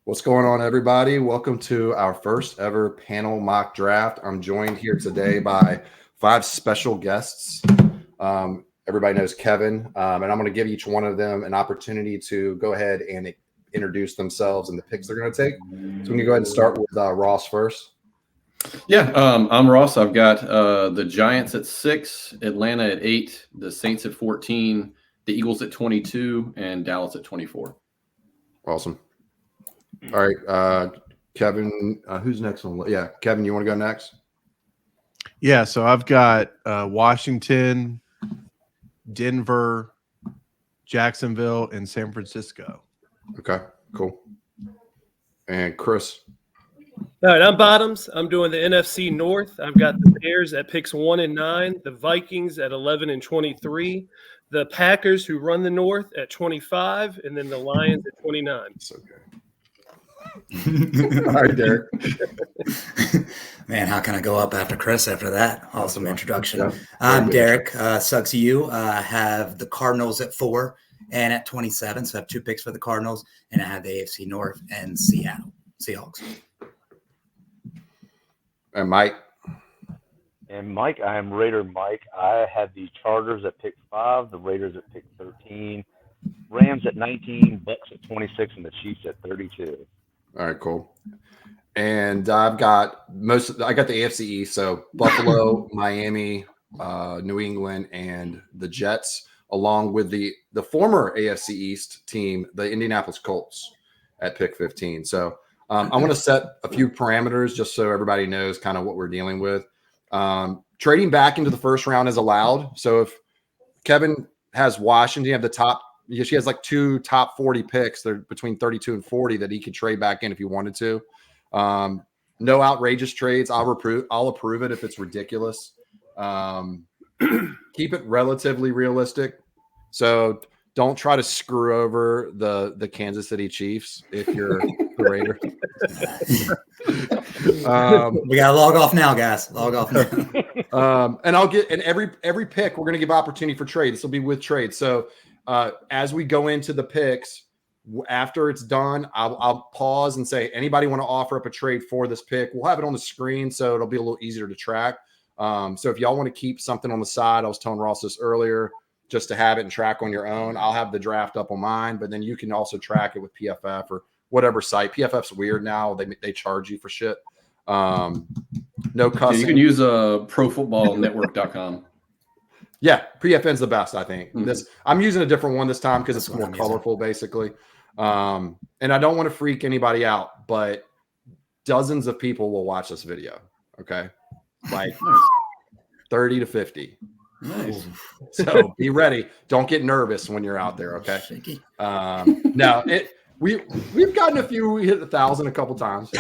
What's going on, everybody? Welcome to our first ever panel mock draft. I'm joined here today by 5 special guests. Everybody knows Kevin, and I'm going to give each one of them an opportunity to go ahead and introduce themselves and the picks they're going to take. So I'm going to go ahead and start with Ross first. Yeah, I'm Ross. I've got the Giants at 6, Atlanta at 8, the Saints at 14, the Eagles at 22, and Dallas at 24. Awesome. All right, Kevin, who's next on? Yeah, Kevin, you want to go next? Yeah, so I've got Washington, Denver, Jacksonville, and San Francisco. Okay, cool. And Chris. All right, I'm Bottoms. I'm doing the NFC North. I've got the Bears at picks 1 and 9, the Vikings at 11 and 23, the Packers, who run the North, at 25, and then the Lions at 29. It's okay. All right, Derek. Man, how can I go up after Chris after that? Awesome introduction. I'm Derek. Suggs you. I have the Cardinals at 4 and at 27. So I have 2 picks for the Cardinals, and I have the AFC North and Seattle Seahawks. And Mike. And Mike, I am Raider Mike. I have the Chargers at pick 5, the Raiders at pick 13, Rams at 19, Bucks at 26, and the Chiefs at 32. All right, cool. And I got the AFC East, so Buffalo, Miami, New England, and the Jets, along with the former AFC East team, the Indianapolis Colts, at pick 15. So I want to set a few parameters just so everybody knows kind of what we're dealing with. Trading back into the first round is allowed. So if Kevin has Washington, you have the top. She has like 2 top 40 picks. They're between 32 and 40 that he could trade back in if he wanted to. No outrageous trades. I'll approve it if it's ridiculous. Keep it relatively realistic. So don't try to screw over the Kansas City Chiefs if you're the Raider. We gotta log off now, guys. Log off now. And I'll get every pick we're going to give opportunity for trade. This will be with trade. So as we go into the picks, after it's done, I'll pause and say, anybody want to offer up a trade for this pick? We'll have it on the screen, so it'll be a little easier to track. So if y'all want to keep something on the side, I was telling Ross this earlier, just to have it and track on your own. I'll have the draft up on mine, but then you can also track it with PFF or whatever site. PFF's weird now. They charge you for shit. No cussing. You can use profootballnetwork.com. Yeah, PFN's the best, I think. Mm-hmm. I'm using a different one this time because it's more colorful, basically. And I don't want to freak anybody out, but dozens of people will watch this video. Okay, like 30 to 50. Nice. So be ready. Don't get nervous when you're out there. Okay. No, we've gotten a few. We hit 1,000 a couple times.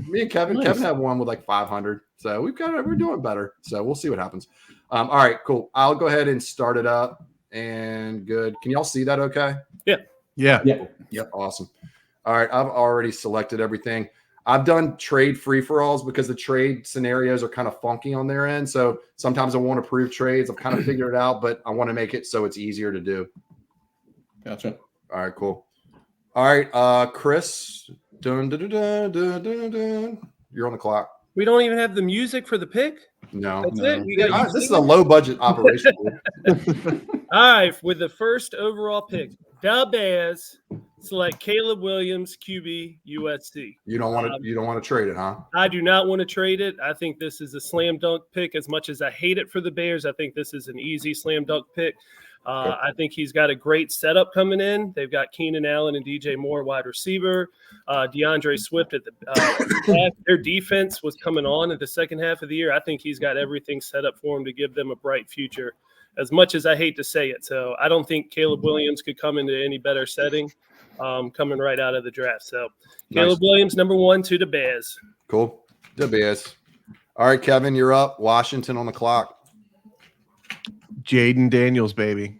Me and Kevin. Nice. Kevin had one with like 500. So we're doing better. So we'll see what happens. All right, cool. I'll go ahead and start it up. And good. Can y'all see that? Okay. Yeah. Yep. Awesome. All right. I've already selected everything. I've done trade free-for-alls because the trade scenarios are kind of funky on their end. So sometimes I won't approve trades. I've kind of figured it out, but I want to make it so it's easier to do. Gotcha. All right, cool. All right, Chris. Dun, dun, dun, dun, dun, dun. You're on the clock. We don't even have the music for the pick? No. That's it? We got This is a low-budget operation. All right, with the first overall pick, the Bears select Caleb Williams, QB, USC. You don't want to trade it, huh? I do not want to trade it. I think this is a slam dunk pick. As much as I hate it for the Bears, I think this is an easy slam dunk pick. I think he's got a great setup coming in. They've got Keenan Allen and DJ Moore, wide receiver. DeAndre Swift at the back. Their defense was coming on in the second half of the year. I think he's got everything set up for him to give them a bright future, as much as I hate to say it. So I don't think Caleb Williams could come into any better setting coming right out of the draft. So Caleb Williams, number 1 to the Bears. Cool. The Bears. All right, Kevin, you're up. Washington on the clock. Jaden Daniels, baby.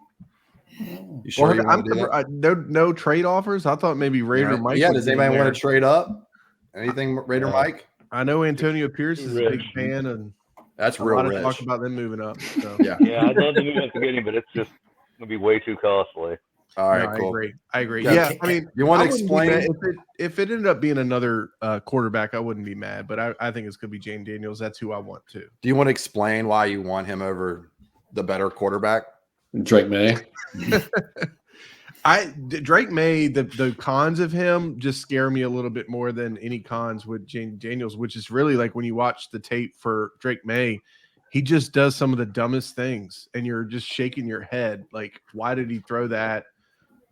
You sure you want to do that? No trade offers? I thought maybe Raider Mike. Yeah, does anybody want to trade up? Anything, Raider Mike? I know Antonio Pierce is a big fan, and that's a real lot of rich. talk about them moving up. So. Yeah, I'd love to move up to get him, but it's just going to be way too costly. All right, No, cool. I agree. Yeah, Yeah, I mean, You want I to wouldn't be mad explain? if it ended up being another quarterback. I wouldn't be mad, but I think it's going to be Jane Daniels. That's who I want to. Do you want to explain why you want him over the better quarterback? Drake May. Drake May, the cons of him just scare me a little bit more than any cons with Jane Daniels, which is really like when you watch the tape for Drake May, he just does some of the dumbest things, and you're just shaking your head like, why did he throw that?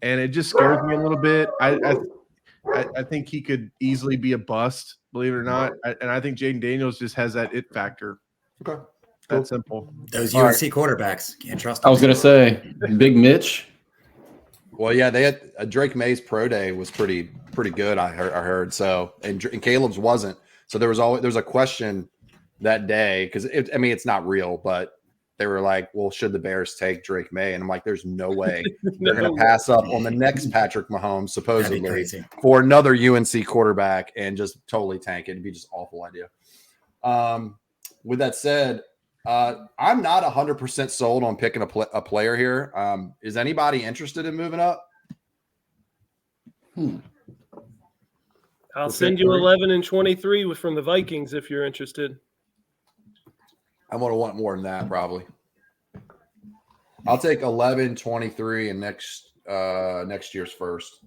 And it just scares me a little bit. I think he could easily be a bust, believe it or not. And I think Jaden Daniels just has that it factor. Okay. That's simple. Those All UNC quarterbacks can't trust them. I was gonna say Big Mitch. Well, yeah, they had Drake May's pro day was pretty good. I heard so, and Caleb's wasn't. So there was a question that day because it's not real, but they were like, well, should the Bears take Drake May? And I'm like, there's no way they're going to pass up on the next Patrick Mahomes, supposedly, for another UNC quarterback and just totally tank it. It'd be just an awful idea. With that said, I'm not 100% sold on picking a player here. Is anybody interested in moving up? I'll send you 11 and 23 from the Vikings if you're interested. I'm going to want more than that, probably. I'll take 11, 23, and next year's first.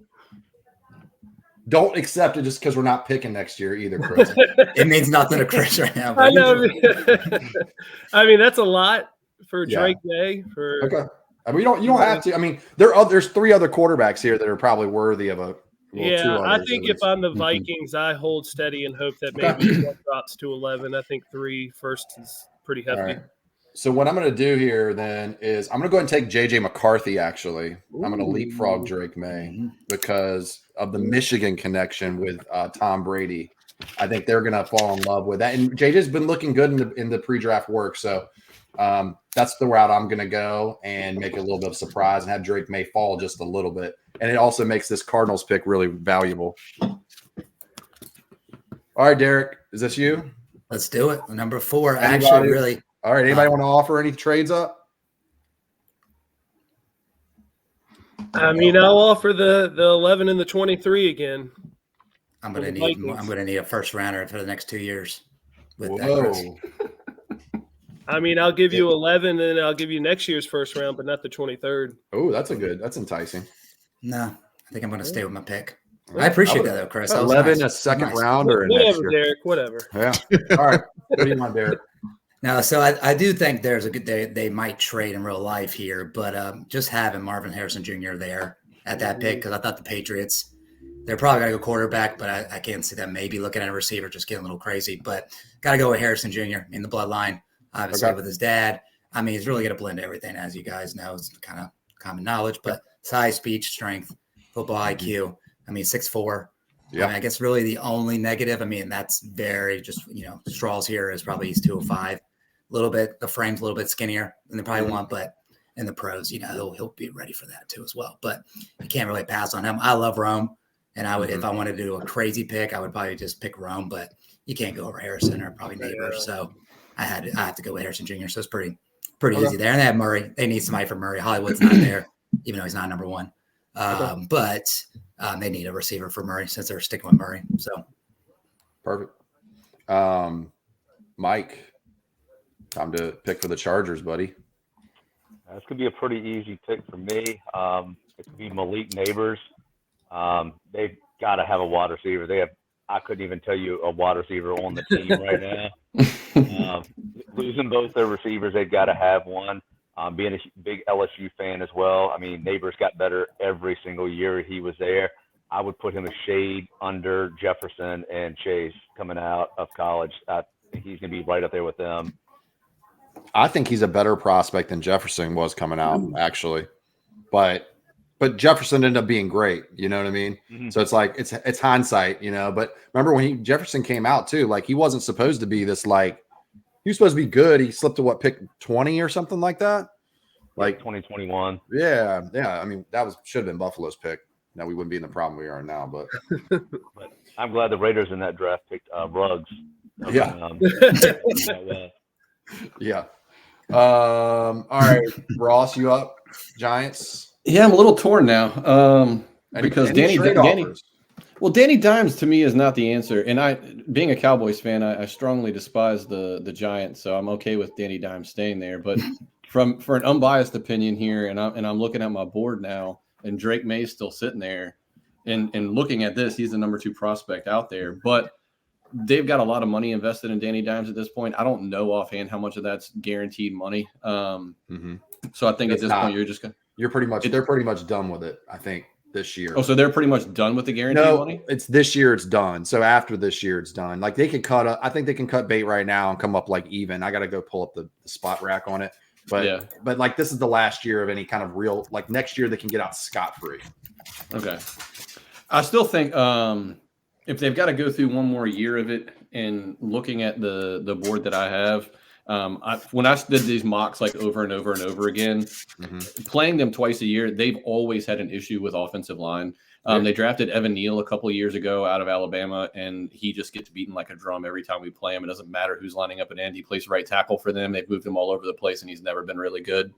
Don't accept it just because we're not picking next year either, Chris. It means nothing to Chris right now. I know. I mean, that's a lot for Yeah. Drake May. Okay. I mean, you don't have to. I mean, there's 3 other quarterbacks here that are probably worthy of a. Yeah, I think if I'm the Vikings, I hold steady and hope that maybe one drops to 11. I think 3 first is pretty hefty. All right. So what I'm going to do here then is I'm going to go ahead and take J.J. McCarthy, actually. I'm going to leapfrog Drake May because of the Michigan connection with Tom Brady. I think they're going to fall in love with that. And J.J.'s been looking good in the pre-draft work. So that's the route I'm going to go and make it a little bit of a surprise and have Drake May fall just a little bit. And it also makes this Cardinals pick really valuable. All right, Derek, is this you? Let's do it. Number 4. Anybody? Actually, really. All right. Anybody want to offer any trades up? I mean, I'll offer the 11 and the 23 again. I'm gonna need a first rounder for the next 2 years. With that, Whoa. I mean, I'll give you 11 and I'll give you next year's first round, but not the 23rd. Oh, that's enticing. No, I think I'm gonna stay with my pick. I appreciate that though, Chris. That was 11, nice. a second Nice. rounder, and next Whatever, year. Derek, whatever. Yeah. All right. What do you want, Derek? No, so I do think there's a good they might trade in real life here, but just having Marvin Harrison Jr. there at that pick, because I thought the Patriots, they're probably going to go quarterback, but I can't see them maybe looking at a receiver, just getting a little crazy. But got to go with Harrison Jr. in the bloodline, obviously with his dad. I mean, he's really going to blend everything, as you guys know. It's kind of common knowledge, but size, speech, strength, football IQ. I mean, 6'4". Yeah. I mean, I guess really the only negative, I mean, that's very just, straws here is probably he's 205. A little bit, the frame's a little bit skinnier than they probably want, but in the pros, he'll be ready for that too as well. But you can't really pass on him. I love Rome, and I would, if I wanted to do a crazy pick, I would probably just pick Rome, but you can't go over Harrison or probably Neighbors. So I have to go with Harrison Jr. So it's pretty easy there. And they have Murray. They need somebody for Murray. Hollywood's not there, even though he's not number 1. But they need a receiver for Murray since they're sticking with Murray. So Perfect. Mike, time to pick for the Chargers, buddy. This could be a pretty easy pick for me. It could be Malik Neighbors. They've got to have a wide receiver. I couldn't even tell you a wide receiver on the team right now. Losing both their receivers, they've got to have one. Being a big LSU fan as well, I mean, Neighbors got better every single year he was there. I would put him a shade under Jefferson and Chase coming out of college. I think he's going to be right up there with them. I think he's a better prospect than Jefferson was coming out, actually. But Jefferson ended up being great. You know what I mean? Mm-hmm. So it's like it's hindsight, But remember when Jefferson came out too, like he wasn't supposed to be this like he was supposed to be good. He slipped to what, pick 20 or something like that? Like 2021. Yeah. I mean, should have been Buffalo's pick. Now we wouldn't be in the problem we are now, but I'm glad the Raiders in that draft picked Ruggs. Yeah. Yeah. All right, Ross, you up? Giants. Yeah, I'm a little torn now. Because Any trade offers? Danny Dimes to me is not the answer. And being a Cowboys fan, I strongly despise the Giants, so I'm okay with Danny Dimes staying there. But for an unbiased opinion here, and I'm looking at my board now, and Drake May's still sitting there, and looking at this, he's the number 2 prospect out there. But they've got a lot of money invested in Danny Dimes at this point. I don't know offhand how much of that's guaranteed money. So I think at this point they're pretty much done with it, I think, this year. Oh, so they're pretty much done with the guaranteed money? It's this year it's done. So after this year it's done. Like they can I think they can cut bait right now and come up like even. I got to go pull up the spot rack on it. But like this is the last year of any kind of real, like next year they can get out scot-free. Okay. I still think if they've got to go through one more year of it, and looking at the board that I have, when I did these mocks like over and over and over again, playing them twice a year, they've always had an issue with offensive line. They drafted Evan Neal a couple of years ago out of Alabama, and he just gets beaten like a drum every time we play him. It doesn't matter who's lining up at end. He plays right tackle for them. They've moved him all over the place, and he's never been really good.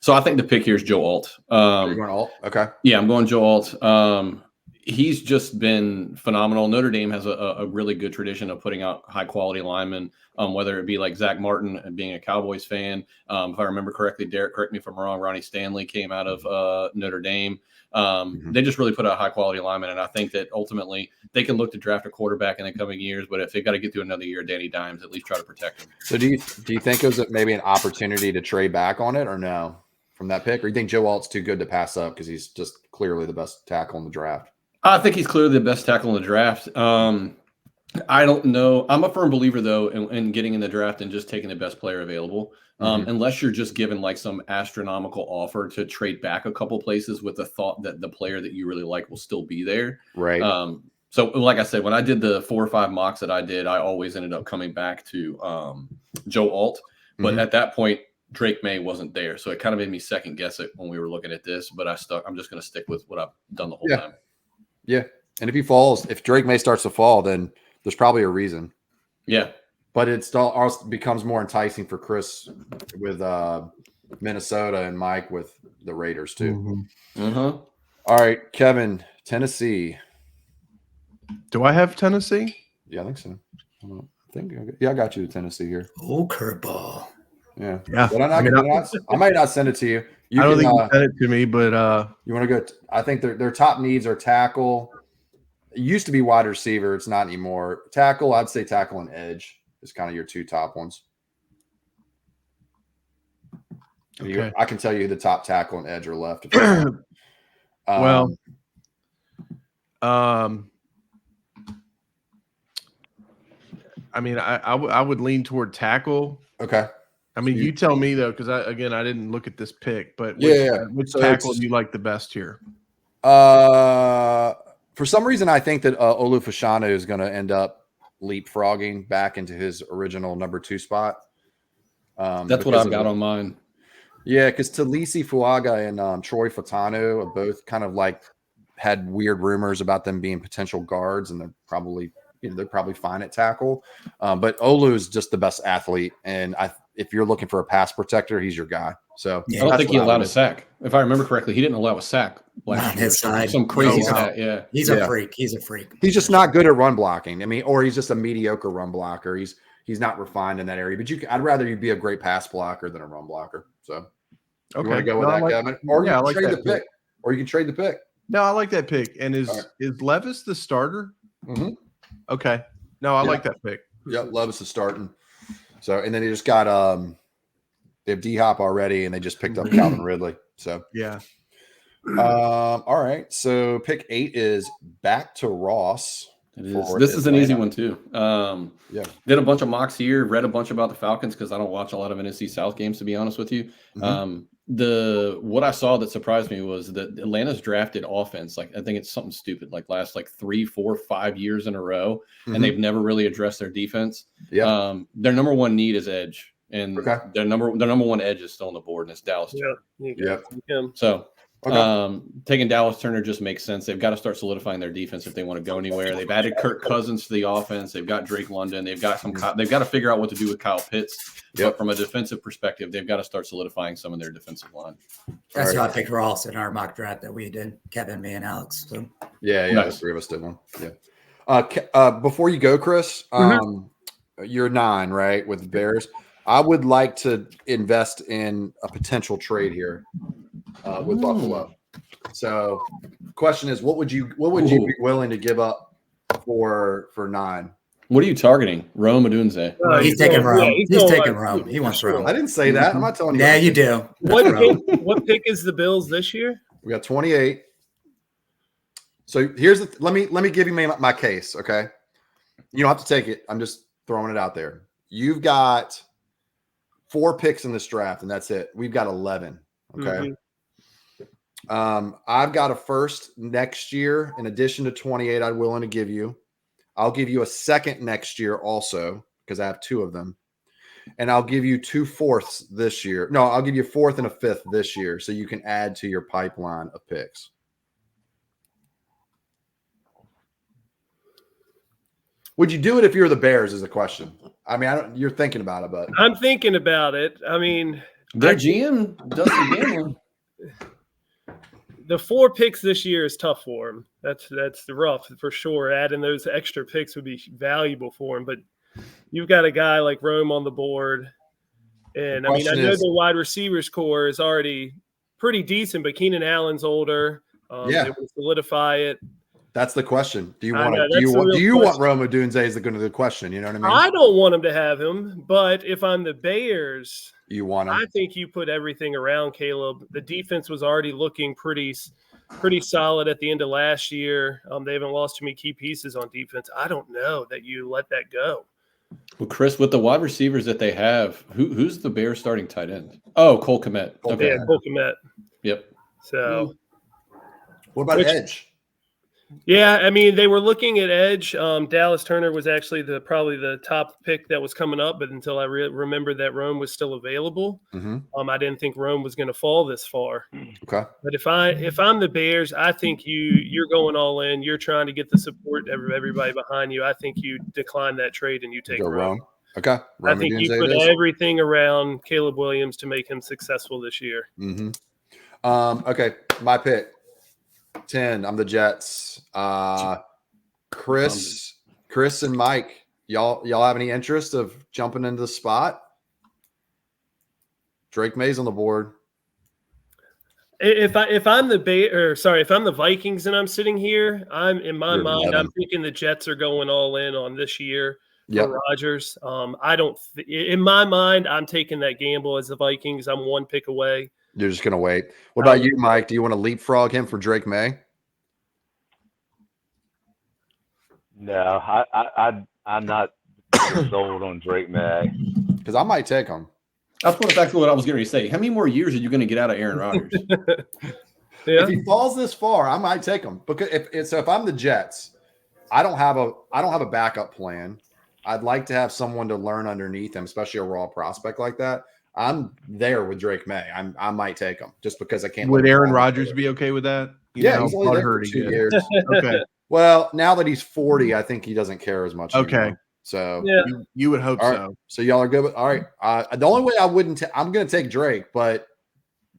So I think the pick here is Joe Alt. You're going Alt? Okay. Yeah, I'm going Joe Alt. He's just been phenomenal. Notre Dame has a really good tradition of putting out high-quality linemen, whether it be like Zach Martin and being a Cowboys fan. If I remember correctly, Derek, correct me if I'm wrong, Ronnie Stanley came out of Notre Dame. They just really put out high-quality linemen, and I think that ultimately they can look to draft a quarterback in the coming years, but if they've got to get through another year, Danny Dimes, at least try to protect him. So do you think it was maybe an opportunity to trade back on it or no from that pick? Or you think Joe Alt's too good to pass up because he's just clearly the best tackle in the draft? I think he's clearly the best tackle in the draft. I don't know. I'm a firm believer, though, in getting in the draft and just taking the best player available. Unless you're just given like some astronomical offer to trade back a couple places with the thought that the player that you really like will still be there. Right. So like I said, when I did the 4 or 5 mocks that I did, I always ended up coming back to Joe Alt. But at that point, Drake May wasn't there. So it kind of made me second guess it when we were looking at this. But I'm just going to stick with what I've done the whole time. Yeah. And if Drake May starts to fall, then there's probably a reason. Yeah. But it also becomes more enticing for Chris with Minnesota and Mike with the Raiders too. All right, Kevin, Tennessee. Do I have Tennessee? Yeah, I think so. I got you to Tennessee here. Oh, curveball. Yeah. But I might not send it to you. I don't think you sent it to me, but you want to go? I think their top needs are tackle. It used to be wide receiver. It's not anymore. Tackle, I'd say tackle and edge is kind of your 2 top ones. Okay. I can tell you who the top tackle and edge are left. I mean, I would lean toward tackle. Okay. I mean, you tell me though, because I didn't look at this pick, but which So tackle do you like the best here? For some reason, I think that Olu Fashanu is going to end up leapfrogging back into his original number 2 spot. That's what I've got on mine. Yeah, because Talisi Fuaga and Troy Fatanu have both kind of like had weird rumors about them being potential guards, and they're probably fine at tackle. But Olu is just the best athlete, and if you're looking for a pass protector, he's your guy. So I don't think he allowed a sack. If I remember correctly, he didn't allow a sack last year. His side. Some crazy stat. Yeah, he's a freak. He's a freak. He's just not good at run blocking. I mean, or he's just a mediocre run blocker. He's not refined in that area. But I'd rather you be a great pass blocker than a run blocker. So you want to go with that, Kevin? Or you can trade the pick. Or you can trade the pick. No, I like that pick. And is Levis the starter? Okay. No, I like that pick. Yep, Levis is starting. So, and then they just got they have D-Hop already, and they just picked up Calvin Ridley. So yeah. All right. So pick 8 is back to Ross. It is. This is an easy one too. Did a bunch of mocks here. Read a bunch about the Falcons because I don't watch a lot of NFC South games, to be honest with you. What I saw that surprised me was that Atlanta's drafted offense. Like I think it's something stupid, like last 3, 4, 5 years in a row, and they've never really addressed their defense. Yeah. Their number 1 need is edge, and their number 1 edge is still on the board, and it's Dallas. Yeah. So Okay. Taking Dallas Turner just makes sense. They've got to start solidifying their defense if they want to go anywhere. They've added Kirk Cousins to the offense. They've got Drake London. They've got they've got to figure out what to do with Kyle Pitts. Yep. But from a defensive perspective, they've got to start solidifying some of their defensive line. That's how I picked Ross in our mock draft that we did, Kevin, me, and Alex. So Yeah, Nice. the three of us did one. Yeah. Before you go, Chris, you're 9, right, with the Bears. I would like to invest in a potential trade here with Buffalo. So, question is, what would you be willing to give up for 9? What are you targeting? Rome Odunze. he's taking Rome. Yeah, he's going taking like- Rome. He wants Rome. I didn't say that. I'm not telling you. Yeah, you do. What pick is the Bills this year? We got 28. So here's let me give you my case, okay? You don't have to take it. I'm just throwing it out there. You've got 4 picks in this draft, and that's it. We've got 11. Okay. I've got a first next year in addition to 28 I'm willing to give you. I'll give you a second next year also because I have 2 of them. And I'll give you 2 fourths this year. No, I'll give you a 4th and a 5th this year so you can add to your pipeline of picks. Would you do it if you were the Bears is the question. I mean, you're thinking about it, but I'm thinking about it. I mean, Their GM does some gambling. the 4 picks this year is tough for him. That's the rough for sure. Adding those extra picks would be valuable for him. But you've got a guy like Rome on the board, and I mean, I know the wide receivers core is already pretty decent, but Keenan Allen's older. Yeah. They would solidify it. that's the question. Do you I want know, to? that's the Do real you want question. Rome Odunze? Is going to the question? You know what I mean? I don't want him to have him, but if I'm the Bears, You want him? I think you put everything around Caleb. The defense was already looking pretty solid at the end of last year. They haven't lost too many key pieces on defense. I don't know that you let that go. Well, Chris, with the wide receivers that they have, who's the Bears starting tight end? Oh, Cole Kmet. Okay. Yeah, Cole Kmet. Yep. So, What about Which- Edge? yeah, I mean, they were looking at edge. Dallas Turner was actually probably the top pick that was coming up, but until I remembered that Rome was still available, Mm-hmm. I didn't think Rome was going to fall this far. Okay. But if I'm the Bears, I think you're going all in. You're trying to get the support of everybody behind you. I think you decline that trade and you take Go Rome. Rome. Okay. I Rome think you Odunze put it is. everything around Caleb Williams to make him successful this year. Mm-hmm. Okay, my pick 10. I'm the Jets. Chris and Mike. Y'all have any interest of jumping into the spot? Drake May's on the board. If I'm the Vikings and I'm sitting here, I'm in my You're mind, 11. I'm thinking the Jets are going all in on this year Yep. for Rodgers. In my mind, I'm taking that gamble as the Vikings. I'm 1 pick away. You're just gonna wait. What about you, Mike? Do you want to leapfrog him for Drake May? No, I'm not sold on Drake May. Because I might take him. That's exactly what I was going to say. How many more years are you going to get out of Aaron Rodgers? Yeah. If he falls this far, I might take him. Because if I'm the Jets, I don't have a backup plan. I'd like to have someone to learn underneath him, especially a raw prospect like that. I'm there with Drake May. I might take him just because I can't. Would let him Aaron fall. Rodgers be okay with that? You Yeah, know, he's only there for hurt 2 again. years. Okay. Well, now that he's 40, I think he doesn't care as much. Okay. anymore. So Yeah. You would hope All right. so. So y'all are good with all right. The only way I wouldn't I'm gonna take Drake, but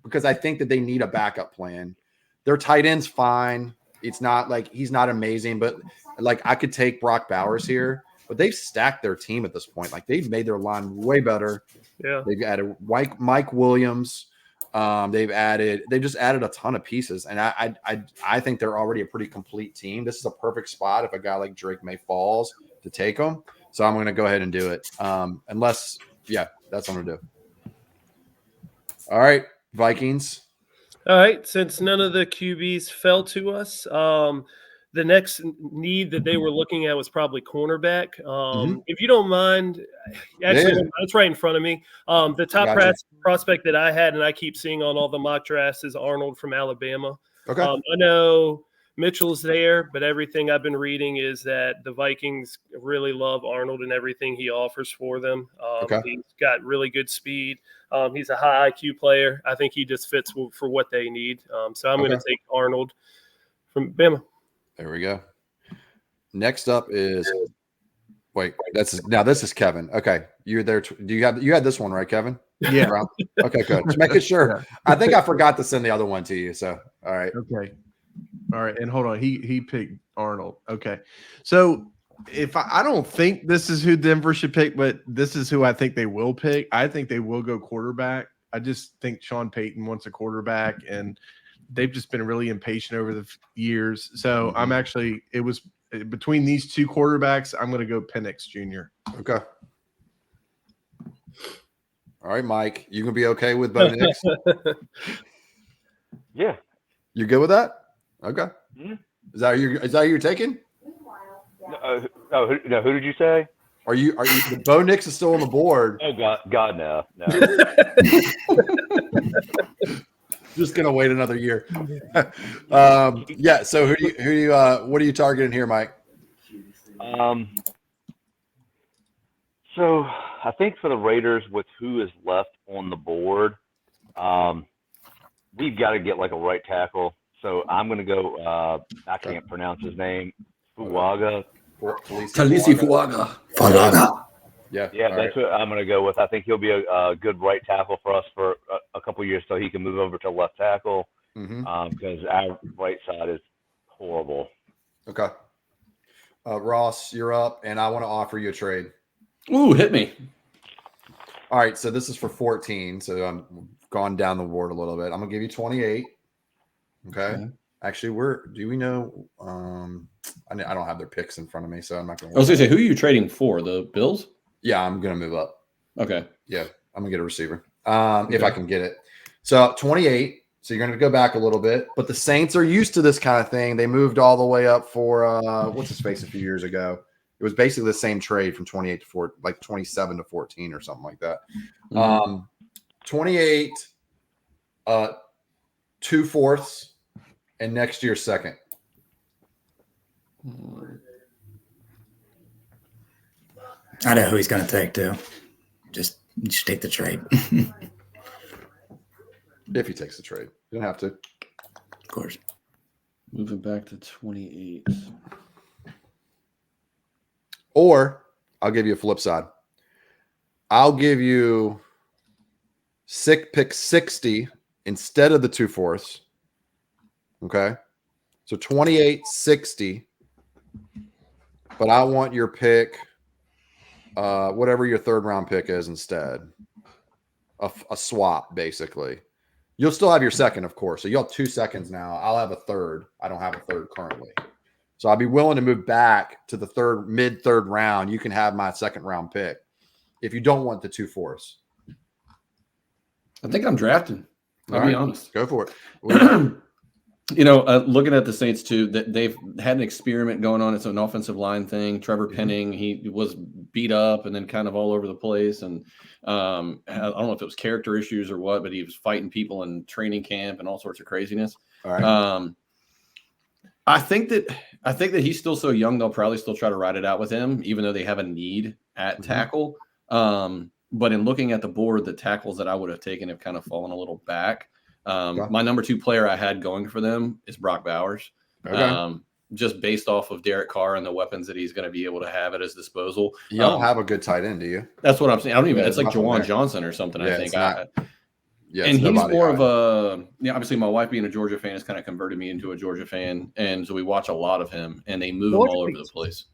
because I think that they need a backup plan. Their tight end's fine. It's not like he's not amazing, but like I could take Brock Bowers here, but they've stacked their team at this point. Like they've made their line way better. Yeah. They've added Mike Williams. They've just added a ton of pieces, and I think they're already a pretty complete team. This is a perfect spot if a guy like Drake May falls to take them. So I'm going to go ahead and do it. That's what I'm going to do. All right, Vikings. All right. Since none of the QBs fell to us, the next need that they were looking at was probably cornerback. If you don't mind, actually, Yeah. it's right in front of me. The top Gotcha. prospect that I had and I keep seeing on all the mock drafts is Arnold from Alabama. Okay. I know Mitchell's there, but everything I've been reading is that the Vikings really love Arnold and everything he offers for them. Okay. He's got really good speed. He's a high IQ player. I think he just fits for what they need. So I'm going to take Arnold from Bama. There we go. Next up is this is Kevin. Okay, you're there. You had this one right, Kevin? Yeah. Okay, good. Just making sure. I think I forgot to send the other one to you. So all right. Okay. All right. And hold on. He picked Arnold. Okay. So if I don't think this is who Denver should pick, but this is who I think they will pick. I think they will go quarterback. I just think Sean Payton wants a quarterback, and they've just been really impatient over the years. So I'm actually, it was between these two quarterbacks, I'm going to go Penix Jr. Okay. All right, Mike, you gonna be okay with Bo Nix? Yeah. You good with that? Okay. Mm-hmm. Is that who you're taking? Who did you say? Are you Bo Nix is still on the board? Oh God, no. Just gonna wait another year. Yeah. So who do you what are you targeting here, Mike? So I think for the Raiders, with who is left on the board, we've got to get like a right tackle. So I'm going to go. I can't pronounce his name. Fuaga. Talisi Fuaga. Yeah. Yeah, that's what I'm going to go with. I think he'll be a good right tackle for us for a couple years, so he can move over to left tackle because our right side is horrible. Okay. Ross, you're up, and I want to offer you a trade. Ooh, hit me. All right, so this is for 14. So I'm gone down the board a little bit. I'm gonna give you 28. Okay. Actually, do we know? I don't have their picks in front of me, so I'm not gonna. I was gonna say, who are you trading for? The Bills? Yeah, I'm gonna move up. Okay. Yeah, I'm gonna get a receiver. If I can get it. So 28. So you're gonna go back a little bit, but the Saints are used to this kind of thing. They moved all the way up for what's his face a few years ago. It was basically the same trade from 28 to 4, like 27 to 14 or something like that. 28, 2/4, and next year's second. I know who he's going to take too. Just take the trade. If he takes the trade, you don't have to. Of course. Moving back to 28. Or I'll give you a flip side. I'll give you pick 60 instead of the 2/4. Okay. So 28, 60. But I want your pick, whatever your third round pick is instead. A swap, basically. You'll still have your second, of course. So you'll have 2 seconds now. I'll have a third. I don't have a third currently. So I'd be willing to move back to the mid-third round. You can have my second round pick if you don't want the 2/4. I think I'm drafting. I'll be honest. Go for it. Looking at the Saints too, that they've had an experiment going on. It's an offensive line thing. Trevor Penning, he was beat up and then kind of all over the place. And I don't know if it was character issues or what, but he was fighting people in training camp and all sorts of craziness. All right. I think that he's still so young, they'll probably still try to ride it out with him, even though they have a need at tackle. But in looking at the board, the tackles that I would have taken have kind of fallen a little back. My number 2 player I had going for them is Brock Bowers. Okay. Just based off of Derek Carr and the weapons that he's going to be able to have at his disposal. You don't have a good tight end, do you? That's what I'm saying. I don't even. It's like nothing Jawan there. Johnson or something. Yeah, I think. it's not. Yeah, and it's he's nobody more high. of a. Obviously, my wife being a Georgia fan has kind of converted me into a Georgia fan, and so we watch a lot of him, and they move him all over the place.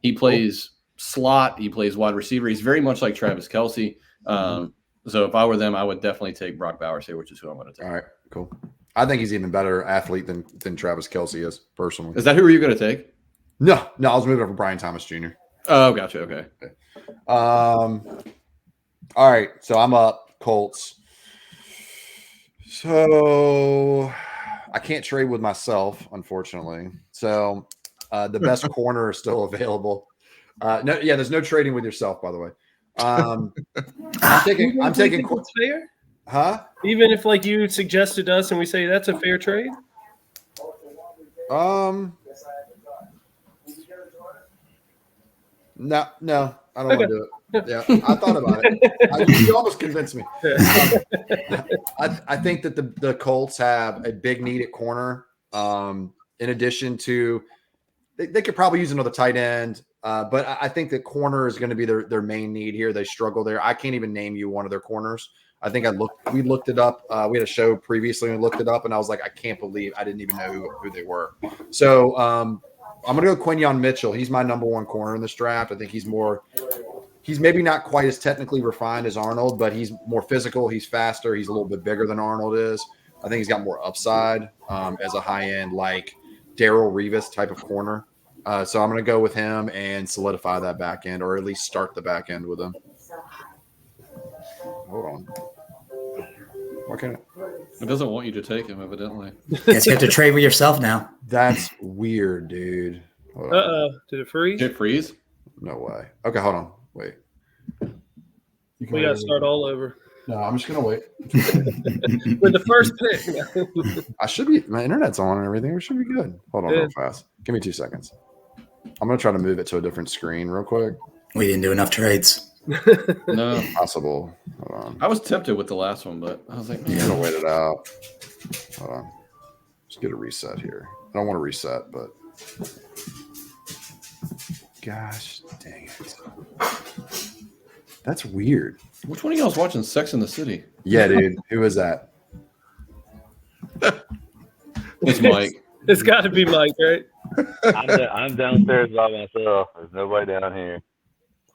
He plays slot. He plays wide receiver. He's very much like Travis Kelce. So if I were them, I would definitely take Brock Bowers here, which is who I'm going to take. All right, cool. I think he's even better athlete than Travis Kelce is personally. Is that who are you going to take? No, I was moving over Brian Thomas Jr. Oh, gotcha. Okay. All right, so I'm up Colts. So I can't trade with myself, unfortunately. So the best corner is still available. There's no trading with yourself, by the way. I'm taking. It's fair. Huh? Even if like you suggested us and we say that's a fair trade. No, I don't want to do it. Yeah, I thought about it. You almost convinced me. I think that the Colts have a big need at corner. In addition to, they could probably use another tight end. But I think that corner is going to be their main need here. They struggle there. I can't even name you one of their corners. I think we looked it up. We had a show previously and we looked it up, and I was like, I can't believe I didn't even know who they were. So I'm going to go Quinyon Mitchell. He's my number one corner in this draft. I think he's maybe not quite as technically refined as Arnold, but he's more physical. He's faster. He's a little bit bigger than Arnold is. I think he's got more upside as a high end, like Darrelle Revis type of corner. So I'm going to go with him and solidify that back end, or at least start the back end with him. Hold on. Why can't It doesn't want you to take him, evidently. Guess you have to trade with yourself now. That's weird, dude. Hold on. Uh-oh. Did it freeze? Did it freeze? No way. Okay, hold on. Wait. We got to start all over. No, I'm just going to wait. With the first pick. I should be. My internet's on and everything. We should be good. Hold on real fast. Give me 2 seconds. I'm going to try to move it to a different screen real quick. We didn't do enough trades. No. Possible. Hold on. I was tempted with the last one, but I was like, I'm going to wait it out. Hold on. Just get a reset here. I don't want to reset, but gosh dang it. That's weird. which one of y'all's watching Sex in the City? Yeah, dude. Who is that? It's Mike. It's got to be Mike, right? I'm downstairs by myself. There's nobody down here.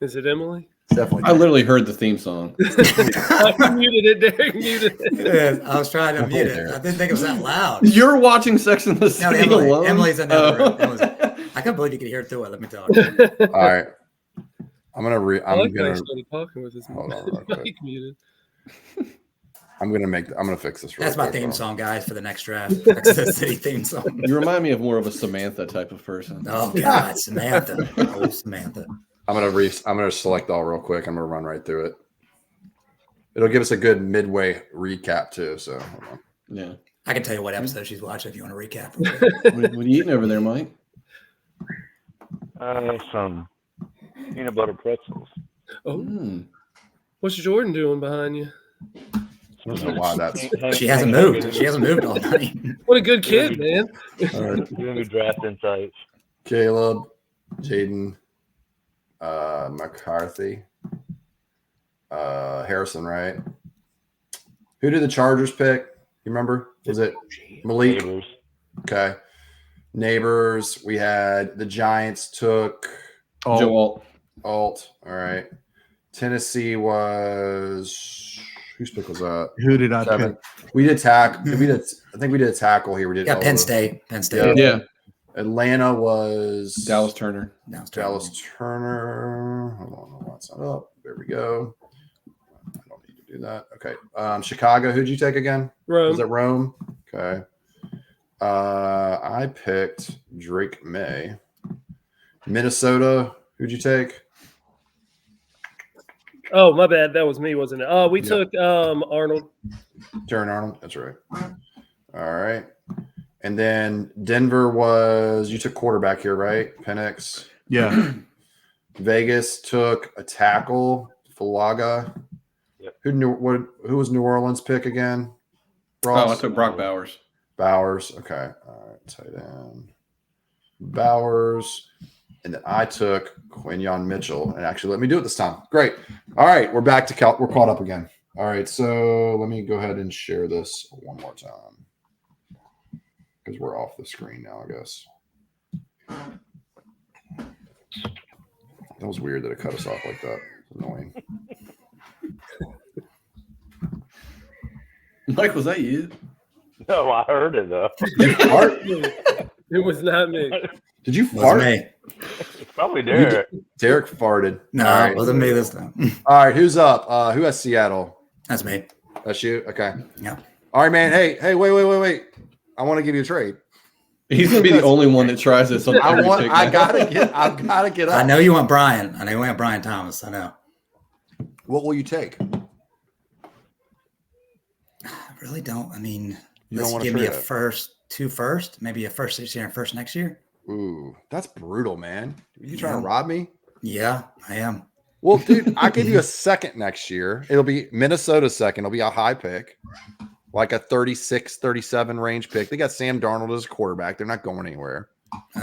Is it Emily? It's definitely. I literally heard the theme song. I muted it, Derek. Muted it. I was trying to mute it. I didn't think it was that loud. You're watching Sex in the No, City Emily. alone? Emily's in the other room. Oh. I can't believe you could hear through it. Let me tell you. All right. I'm gonna. I like how gonna. he started talking with his Hold on real quick. mic muted. I'm gonna fix this. Real That's my quick, theme bro. song, guys, for the next draft. Sex and the City theme song. You remind me of more of a Samantha type of person. Oh God, Samantha. Oh, Samantha. I'm gonna select all real quick. I'm gonna run right through it. It'll give us a good midway recap too. So hold on. Yeah. I can tell you what episode she's watching if you want to recap. What are you eating over there, Mike? Some peanut butter pretzels. Oh, Mm. what's Jordan doing behind you? I don't know why that's. She hasn't moved. She hasn't moved all night. What a good kid, man. All right. Doing me draft insights. Caleb, Jaden, McCarthy, Harrison, right? Who did the Chargers pick? You remember? Was it Malik? Neighbors. Okay. Neighbors. We had the Giants took Oh, Joel. Alt. All right. Tennessee was whose pick was that? who did I 7. pick? We did tackle. I think we did a tackle here. We did Yeah, Penn Olo. State. Penn State. Yeah. Atlanta was Dallas Turner. No, it's Dallas Turner. Hold on, that's not up. There we go. I don't need to do that. Okay. Chicago. Who'd you take again? Was it Rome. Rome? Okay. I picked Drake May. Minnesota. Who'd you take? Oh, my bad. That was me, wasn't it? Oh, we Yeah. took Arnold. Darren Arnold. That's right. All right. And then Denver was you took quarterback here, right? Penix. Yeah. Vegas took a tackle, Falaga. Yep. Who was New Orleans pick again? Oh, I Ross took Brock Bowers. Bowers. Okay. All right. Tight end. Bowers. And then I took Quinyon Mitchell. And actually, let me do it this time. Great. All right. We're back to we're caught up again. All right. So let me go ahead and share this one more time. Because we're off the screen now, I guess. That was weird that it cut us off like that. It's annoying. Mike, was that you? No, I heard it though. Fart? It was not me. Did you Wasn't fart? me. It's probably Derek. Derek farted. No, All right. it wasn't me this time. All right, who's up? Who has Seattle? That's me. That's you? Okay. Yeah. All right, man. Hey, wait. I want to give you a trade. He's gonna be the only one that tries this on every pick now. I've gotta get up. I know you want Brian. I know you want Brian Thomas. I know. What will you take? I really don't. I mean, You let's don't wanna give me a trade it. first 2 first, maybe a first this year and first next year. Ooh, that's brutal, man. Are you trying to rob me? Yeah, I am. Well, dude, I'll give you a second next year. It'll be Minnesota's second. It'll be a high pick, like a 36, 37 range pick. They got Sam Darnold as a quarterback. They're not going anywhere.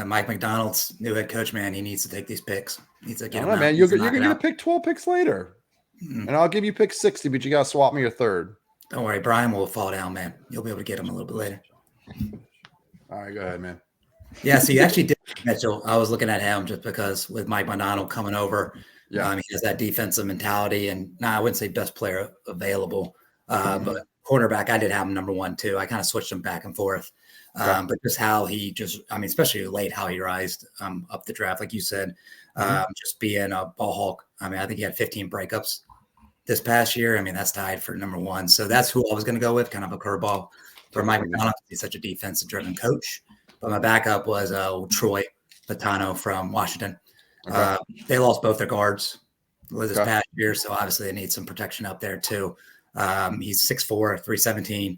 Mike McDonald's new head coach, man, he needs to take these picks. He needs to I get don't them know, out. man. You're going to pick 12 picks later. Mm. And I'll give you pick 60, but you got to swap me your third. Don't worry, Brian will fall down, man. You'll be able to get him a little bit later. All right, go ahead, man. Yeah, so you actually did Mitchell. I was looking at him just because with Mike McDonald coming over, he has that defensive mentality. And I wouldn't say best player available, but cornerback, I did have him number 1 too. I kind of switched him back and forth. But just how he especially late, how he rised up the draft, like you said, just being a ball hawk. I mean, I think he had 15 breakups this past year. I mean, that's tied for number 1. So that's who I was going to go with, kind of a curveball for Mike McDonald. He's such a defensive-driven coach. But my backup was Troy Patano from Washington. Okay. They lost both their guards this past year, so obviously they need some protection up there too. He's 6'4", 317.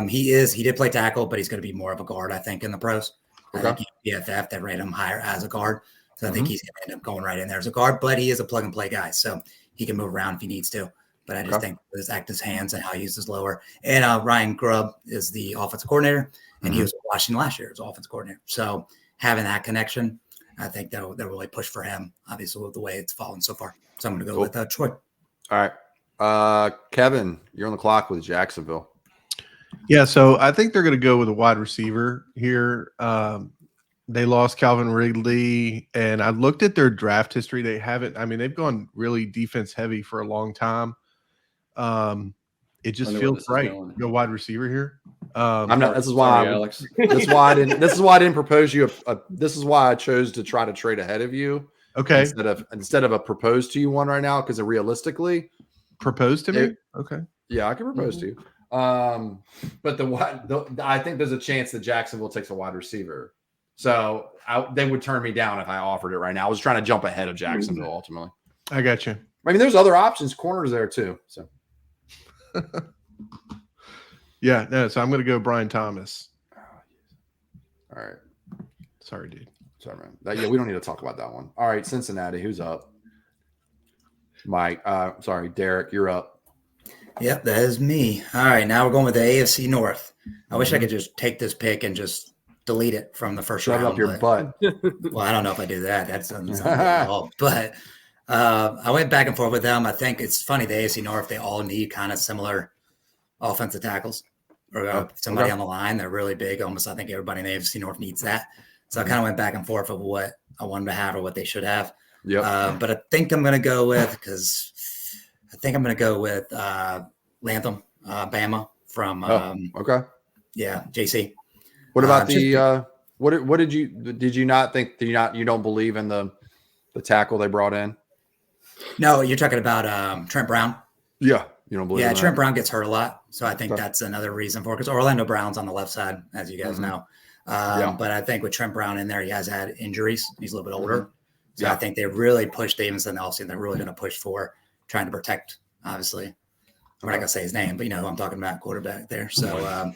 He did play tackle, but he's going to be more of a guard, I think, in the pros. Okay. I think PFF, they rate him higher as a guard. So I think he's going to end up going right in there as a guard, but he is a plug-and-play guy, so he can move around if he needs to. But I just think with his active hands and how he uses lower. And Ryan Grubb is the offensive coordinator, and he was with Washington last year as offensive coordinator. So having that connection, I think they'll really push for him, obviously, with the way it's fallen so far. So I'm going to go with Troy. All right. Kevin, you're on the clock with Jacksonville. Yeah, so I think they're going to go with a wide receiver here. They lost Calvin Ridley, and I looked at their draft history. They've gone really defense heavy for a long time. It just feels right. Go wide receiver here. I'm not. This is why. Alex. This is why I didn't. This is why I didn't propose you. This is why I chose to try to trade ahead of you. Okay. Instead of a propose to you one right now, because realistically, propose to me. Okay. Yeah, I can propose to you. But I think there's a chance that Jacksonville takes a wide receiver. So they would turn me down if I offered it right now. I was trying to jump ahead of Jacksonville ultimately. I got you. I mean, there's other options. Corners there too. So. Yeah, no. So I'm going to go Brian Thomas. All right. Sorry, dude. Sorry, man. We don't need to talk about that one. All right, Cincinnati. Who's up? Mike. Derek. You're up. Yep, that is me. All right, now we're going with the AFC North. I wish I could just take this pick and just delete it from the first round. Shove up your butt. Well, I don't know if I do that. That's something at all. But I went back and forth with them. I think it's funny, the AFC North, they all need kind of similar offensive tackles or somebody on the line. They're really big. Almost, I think everybody in the AFC North needs that. So I kind of went back and forth of what I wanted to have or what they should have. Yep. But I think I'm going to go with Latham, Bama from JC. What about what did you not think? You don't believe in the tackle they brought in? No, you're talking about Trent Brown. Yeah, you don't believe. Yeah, in Trent that? Brown gets hurt a lot, so I think that's another reason for it. Because Orlando Brown's on the left side, as you guys know. But I think with Trent Brown in there, he has had injuries. He's a little bit older, so I think they really pushed Davidson Nelson. They're really going to push for trying to protect. Obviously, we're not going to say his name, but you know who I'm talking about, quarterback there. So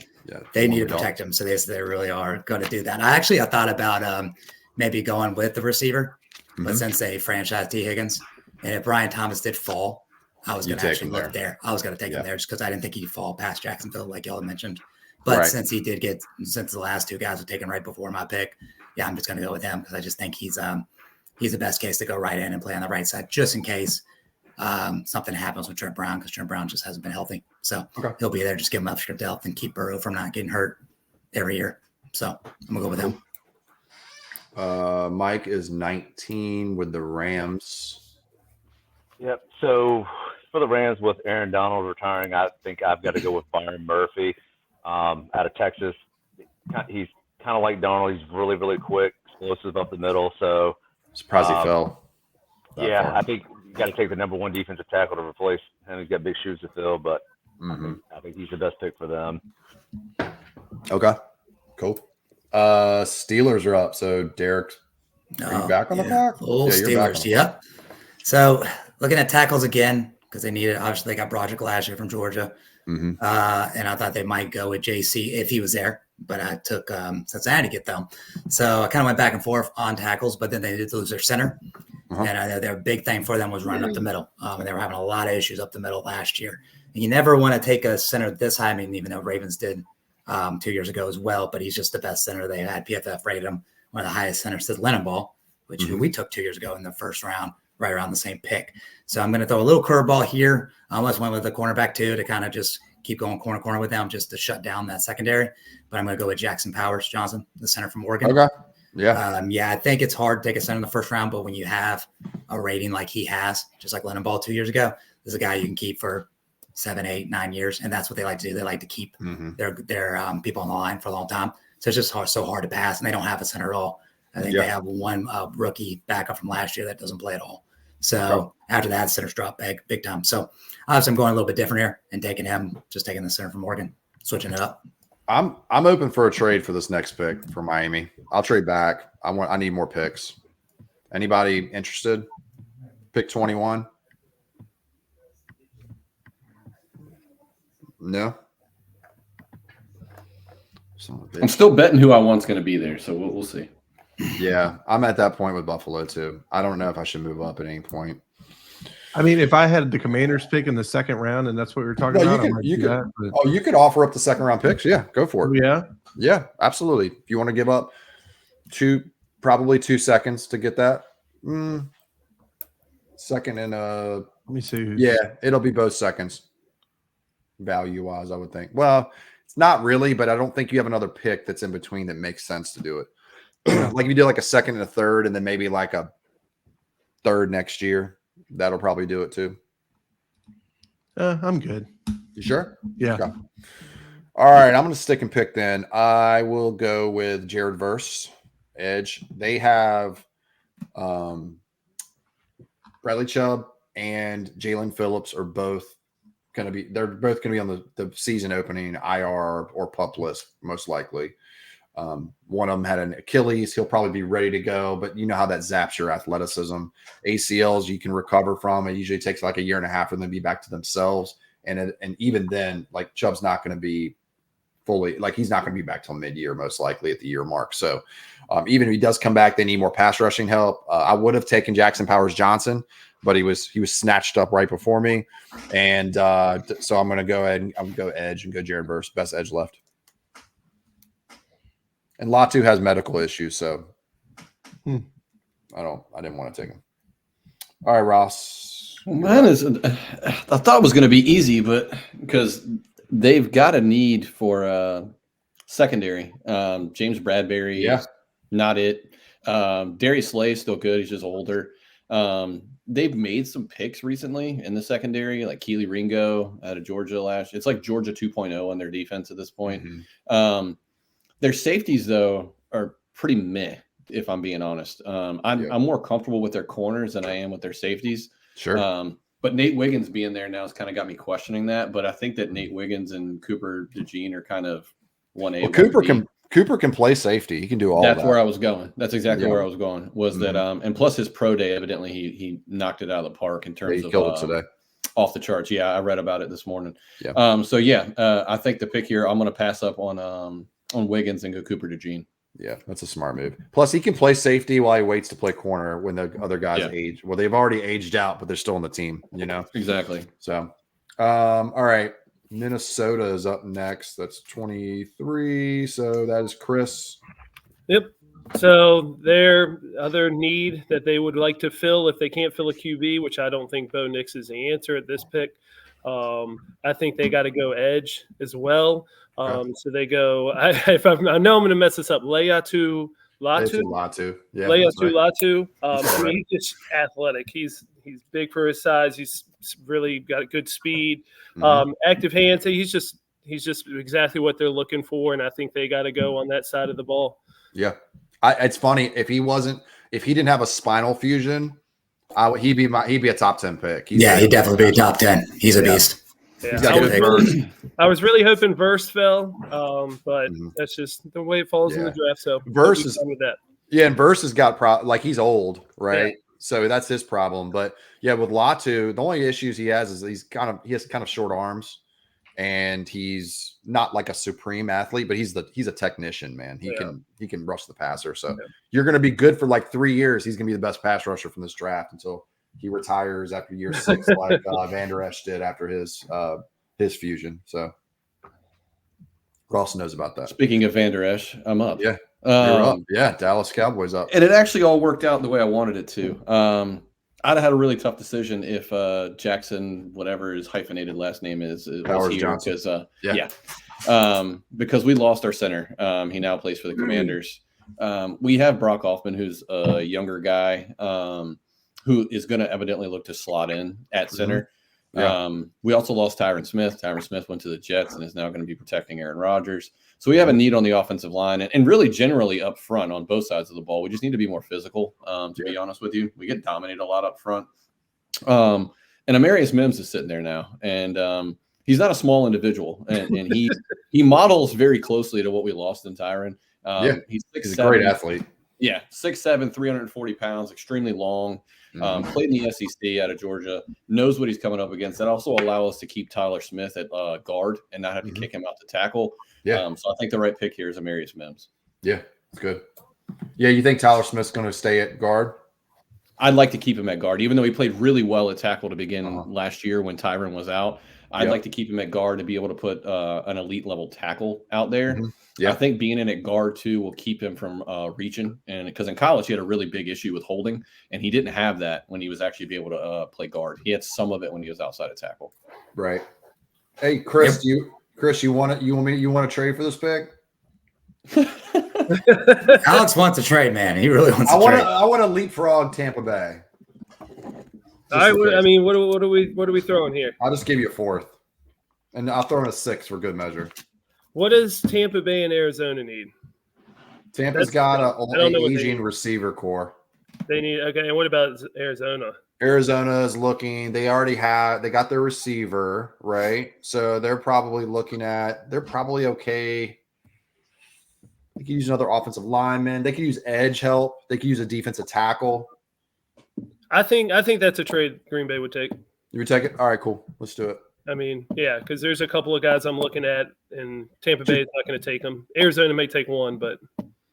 they need to protect him. So they really are going to do that. I thought about maybe going with the receiver, but since they franchised T. Higgins, and if Brian Thomas did fall, I was going to actually look there. I was going to take him there just because I didn't think he'd fall past Jacksonville, like y'all mentioned. But since the last two guys were taken right before my pick, I'm just going to go with him because I just think he's the best case to go right in and play on the right side, just in case something happens with Trent Brown, because Trent Brown just hasn't been healthy. So he'll be there. Just give him extra depth and keep Burrow from not getting hurt every year. So I'm going to go with him. Mike is 19 with the Rams. Yep. So for the Rams, with Aaron Donald retiring, I think I've got to go with Byron Murphy out of Texas. He's kind of like Donald. He's really, really quick, explosive up the middle. So Surprised he fell. Yeah, I think you got to take the number one defensive tackle to replace him. He's got big shoes to fill, but I think he's the best pick for them. Okay, cool. Steelers are up. So Derek, are you back on the clock? Oh, Steelers, yep. So looking at tackles again, because they needed, obviously they got Broderick last year from Georgia. And I thought they might go with JC if he was there. but I took Cincinnati to get them. So I kind of went back and forth on tackles, but then they did lose their center. Uh-huh. And their big thing for them was running up the middle. And they were having a lot of issues up the middle last year. And you never want to take a center this high. I mean, even though Ravens did 2 years ago as well, but he's just the best center they had. PFF rated him one of the highest centers since Linenball, which we took 2 years ago in the first round, right around the same pick. So I'm going to throw a little curveball here. I almost went with the cornerback too to kind of just keep going corner with them just to shut down that secondary. But I'm going to go with Jackson Powers Johnson, the center from Oregon. Okay. Yeah. I think it's hard to take a center in the first round, but when you have a rating like he has, just like Linenball 2 years ago, this is a guy you can keep for 7, 8, 9 years. And that's what they like to do. They like to keep their people on the line for a long time. So it's just so hard to pass. And they don't have a center at all. I think they have one rookie backup from last year that doesn't play at all. So after that, centers drop big time. So obviously I'm going a little bit different here and taking the center from Oregon, switching it up. I'm open for a trade for this next pick for Miami. I'll trade back. I need more picks. Anybody interested? Pick 21. No. I'm still betting who I want's going to be there, so we'll see. Yeah, I'm at that point with Buffalo too. I don't know if I should move up at any point. I mean, if I had the Commanders pick in the second round, and that's what we were talking about, you could offer up the second round picks. Yeah, go for it. Yeah, absolutely. If you want to give up probably 2 seconds to get that, second and let me see. Yeah, it'll be both seconds, value wise. I would think. Well, it's not really, but I don't think you have another pick that's in between that makes sense to do it. Like if you do like a second and a third, and then maybe like a third next year. That'll probably do it too. I'm good. You sure? Yeah. Okay. All right. I'm going to stick and pick then. I will go with Jared Verse, edge. They have Bradley Chubb and Jalen Phillips are both going to be – they're both going to be on the season opening IR or PUP list most likely. One of them had an Achilles. He'll probably be ready to go, but you know how that zaps your athleticism. ACLs you can recover from. It usually takes like a year and a half for them to be back to themselves. And even then, like Chubb's not going to be fully, like he's not going to be back till mid-year, most likely at the year mark. So even if he does come back, they need more pass rushing help. I would have taken Jackson Powers Johnson, but he was snatched up right before me. And so I'm going to go ahead and I'm going to go edge and go Jared Verse, best edge left. And Latu has medical issues, so I didn't want to take him. All right, Ross. Well, mine is. I thought it was going to be easy, but because they've got a need for secondary. James Bradbury, not it. Darius Slay is still good. He's just older. They've made some picks recently in the secondary, like Keely Ringo out of Georgia last year. It's like Georgia 2.0 on their defense at this point. Mm-hmm. Their safeties, though, are pretty meh, if I'm being honest. I'm more comfortable with their corners than I am with their safeties. Sure. But Nate Wiggins being there now has kind of got me questioning that. But I think that Nate Wiggins and Cooper DeJean are kind of 1A. Well, Cooper can play safety. He can do all that. That's where I was going. That's exactly where I was going. Was that and plus his pro day, evidently he knocked it out of the park in terms of killed it today. Off the charts. Yeah, I read about it this morning. Yeah. I think the pick here, I'm going to pass up on Wiggins and go Cooper DeJean. Yeah, that's a smart move. Plus, he can play safety while he waits to play corner when the other guys age. Well, they've already aged out, but they're still on the team, you know? Exactly. So, all right. Minnesota is up next. That's 23. So that is Chris. Yep. So their other need that they would like to fill if they can't fill a QB, which I don't think Bo Nix is the answer at this pick. I think they got to go edge as well. So they go. I know I'm going to mess this up. Latu. Yeah. Latu. I mean, he's just athletic. He's big for his size. He's really got good speed. Active hands. He's just exactly what they're looking for, and I think they got to go on that side of the ball. Yeah, it's funny if he didn't have a spinal fusion, he'd be a top 10 pick. He'd definitely be a top 10. He's a beast. Yeah, I was really hoping Verse fell, but that's just the way it falls in the draft. So Verse is with that. Yeah, and Verse has got he's old, right? Yeah. So that's his problem. But yeah, with Latu, the only issues he has is he has kind of short arms, and he's not like a supreme athlete, but he's a technician, man. He can rush the passer. So you're going to be good for like 3 years. He's going to be the best pass rusher from this draft until he retires after year 6, like Van Der Esch did after his fusion. So Ross knows about that. Speaking of Van Der Esch, I'm up. Yeah. You're up. Yeah, Dallas Cowboys up. And it actually all worked out the way I wanted it to. I'd have had a really tough decision if Jackson, whatever his hyphenated last name is, was here because we lost our center. He now plays for the Commanders. We have Brock Hoffman, who's a younger guy who is going to evidently look to slot in at center. We also lost Tyron Smith. Tyron Smith went to the Jets and is now going to be protecting Aaron Rodgers. So we have a need on the offensive line and really generally up front on both sides of the ball. We just need to be more physical, to be honest with you. We get dominated a lot up front. And Amarius Mims is sitting there now. And he's not a small individual. And he models very closely to what we lost in Tyron. He's a great athlete. Yeah, 6'7", 340 pounds, extremely long. Played in the SEC out of Georgia, knows what he's coming up against. That also allows us to keep Tyler Smith at guard and not have to kick him out to tackle. So I think the right pick here is Amarius Mims. Yeah, it's good. Yeah, you think Tyler Smith's going to stay at guard? I'd like to keep him at guard, even though he played really well at tackle to begin last year when Tyron was out. I'd like to keep him at guard to be able to put an elite level tackle out there. I think being in at guard too will keep him from reaching, and because in college he had a really big issue with holding, and he didn't have that when he was actually be able to play guard. He had some of it when he was outside of tackle. Right. Hey, Chris, you want to trade for this pick? Alex wants to trade, man. He really wants to trade. I want to leapfrog Tampa Bay. I mean, what are we throwing here? I'll just give you a 4th, and I'll throw in a 6th for good measure. What does Tampa Bay and Arizona need? Tampa's got an aging receiver core. They need and what about Arizona? Arizona is looking. They got their receiver right, so they're probably okay. They could use another offensive lineman. They could use edge help. They could use a defensive tackle. I think that's a trade Green Bay would take. You would take it? All right, cool. Let's do it. I mean, yeah, because there's a couple of guys I'm looking at, and Tampa Bay is not going to take them. Arizona may take one, but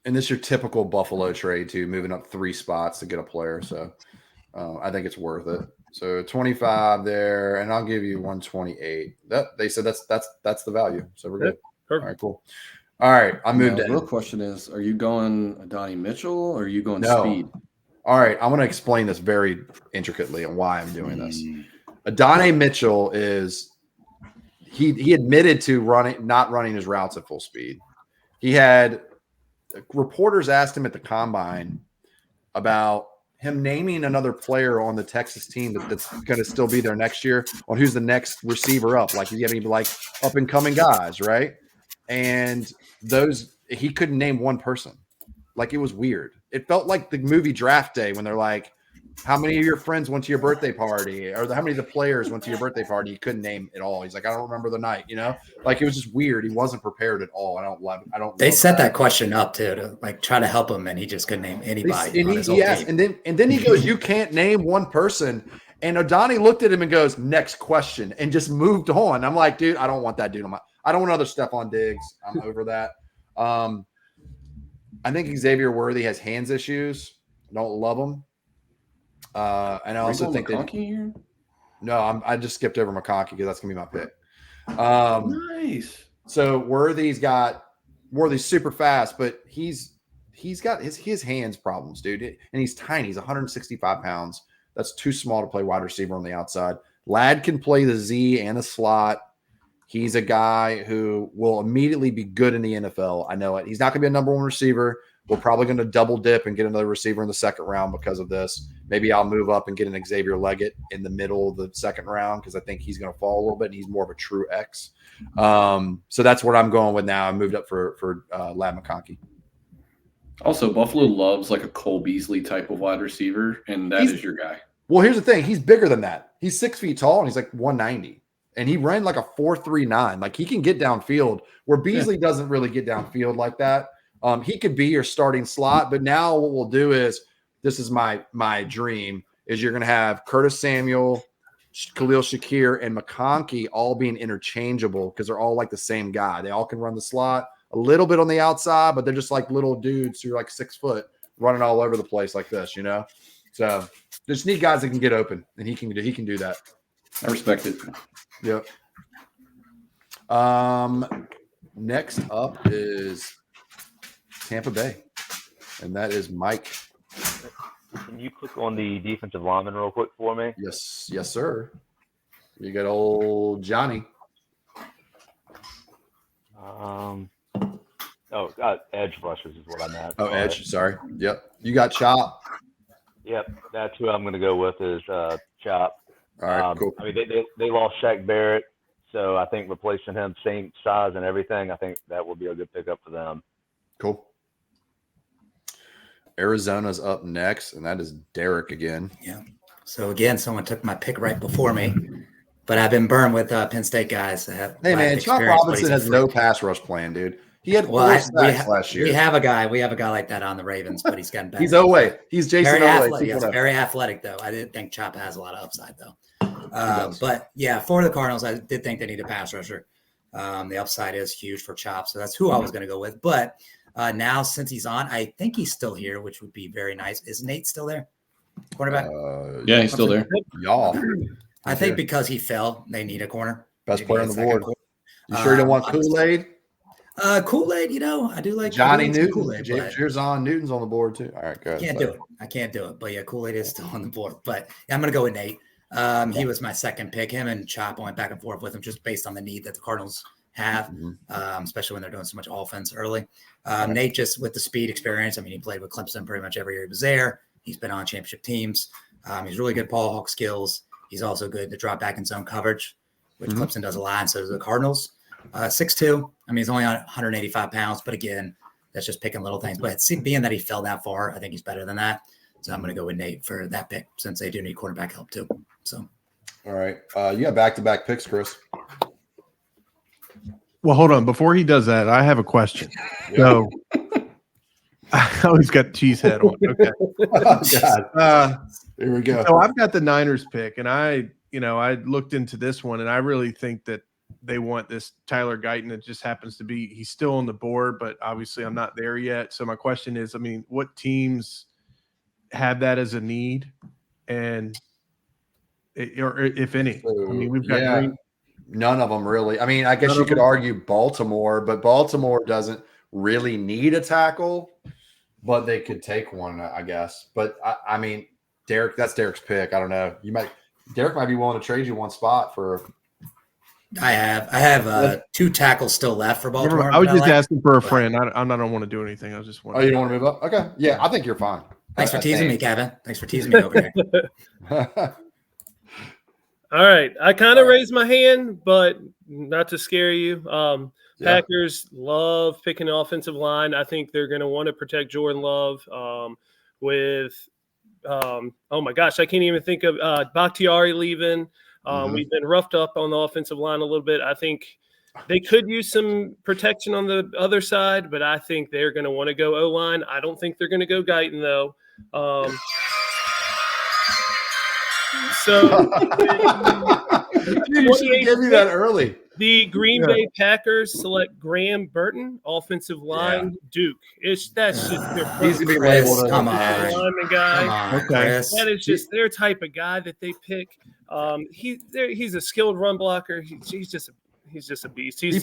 and this is your typical Buffalo trade too, moving up 3 spots to get a player. So I think it's worth it. So 25 there, and I'll give you 128. That they said that's the value. So we're good. Perfect. All right, cool. All right, I moved in. The real question is: are you going Donnie Mitchell or are you going No. speed? All right, I'm going to explain this very intricately and why I'm doing this. Adonai Mitchell is he admitted to not running his routes at full speed. He had reporters asked him at the combine about him naming another player on the Texas team that's going to still be there next year on who's the next receiver up. Like you got any like up and coming guys, right? And he couldn't name one person. Like it was weird. It felt like the movie Draft Day when they're like, how many of your friends went to your birthday party? Or how many of the players went to your birthday party? He couldn't name it all. He's like, I don't remember the night, Like it was just weird. He wasn't prepared at all. They set that question up too to like try to help him, and he just couldn't name anybody. And then he goes, you can't name one person. And Adonai looked at him and goes, next question, and just moved on. I'm like, dude, I don't want that dude. I don't want another Stephon Diggs. I'm over that. I think Xavier Worthy has hands issues. I don't love him. And I also think I just skipped over McConkey because that's gonna be my pick. Nice. So Worthy's super fast, but he's got his hands problems, dude. And he's tiny. He's 165 pounds. That's too small to play wide receiver on the outside. Ladd can play the Z and the slot. He's a guy who will immediately be good in the NFL. I know it. He's not going to be a number 1 receiver. We're probably going to double dip and get another receiver in the 2nd round because of this. Maybe I'll move up and get an Xavier Leggett in the middle of the 2nd round because I think he's going to fall a little bit and he's more of a true X. So that's what I'm going with now. I moved up for Ladd McConkey. Also, Buffalo loves like a Cole Beasley type of wide receiver, and that is your guy. Well, here's the thing. He's bigger than that. He's 6 feet tall, and he's like 190. And he ran like a 4.39. Like he can get downfield where Beasley doesn't really get downfield like that. He could be your starting slot, but now what we'll do is this is my dream is you're going to have Curtis Samuel, Khalil Shakir, and McConkey all being interchangeable because they're all like the same guy. They all can run the slot a little bit on the outside, but they're just like little dudes who are like 6 foot running all over the place like this, you know? So just need guys that can get open, and he can do that. I respect it. Yep. Next up is Tampa Bay, and that is Mike. Can you click on the defensive lineman real quick for me? Yes, sir. You got old Johnny. Edge rushers is what I meant. Oh, Edge. Sorry. Yep. You got Chop. Yep, that's who I'm going to go with is Chop. All right, cool. I mean, they lost Shaq Barrett, so I think replacing him, same size and everything, I think that will be a good pickup for them. Cool. Arizona's up next, and that is Derek again. Yeah. So again, someone took my pick right before me, but I've been burned with Penn State guys that have. Hey man, Chop Robinson has no pass rush plan, dude. He had 4 sacks last year. We have a guy like that on the Ravens, but he's gotten better. He's Oweh. He's Jason Oweh. Yes, very athletic though. I didn't think Chop has a lot of upside though. But yeah, for the Cardinals, I did think they need a pass rusher. The upside is huge for Chop, so that's who I was going to go with. But now since he's on, I think he's still here, which would be very nice. Is Nate still there? Quarterback? Yeah, he's still there. Y'all. I think because he fell, they need a corner. Best player on the board. You sure you don't want Kool-Aid? Kool-Aid, I do like Johnny Newton. Kool-Aid, Newton's on the board too. All right, good. I can't do it. But yeah, Kool-Aid is still on the board. But yeah, I'm gonna go with Nate. He was my second pick. Him and Chop went back and forth with him just based on the need that the Cardinals have, especially when they're doing so much offense early. Nate just with the speed experience. I mean, he played with Clemson pretty much every year he was there. He's been on championship teams. He's really good ball hawk skills. He's also good to drop back in zone coverage, which Clemson does a lot, and so does the Cardinals. 6'2". I mean, he's only on 185 pounds, but again, that's just picking little things. But being that he fell that far, I think he's better than that. So I'm going to go with Nate for that pick since they do need quarterback help too. So, all right, you got back-to-back picks, Chris. Well, hold on. Before he does that, I have a question. So I always got the cheese head on. Okay. Oh, God. Here we go. So I've got the Niners pick, and I looked into this one, and I really think that they want this Tyler Guyton. It just happens to be he's still on the board, but obviously I'm not there yet. So my question is, I mean, what teams have that as a need, and or if any? I mean, we've got none of them really. I mean, I guess you could argue Baltimore, but Baltimore doesn't really need a tackle, but they could take one, I guess. But I mean, that's Derek's pick. I don't know. Derek might be willing to trade you one spot for. I have 2 tackles still left for Baltimore. I was just asking for a friend. I don't want to do anything. I was just wondering. Oh, you don't want to move up? Okay. Yeah, I think you're fine. Thanks for teasing me, Kevin. Thanks for teasing me over here. All right. I kind of raised my hand, but not to scare you. Packers love picking offensive line. I think they're going to want to protect Jordan Love oh my gosh, I can't even think of Bakhtiari leaving. We've been roughed up on the offensive line a little bit. I think they could use some protection on the other side, but I think they're going to want to go O-line. I don't think they're going to go Guyton, though. So you should have given me that early. The Green Bay Packers select Graham Burton, offensive line, Duke. That's just their he's gonna be labeled come on, guy. Okay. That is just their type of guy that they pick. He's a skilled run blocker. He's just a beast. He's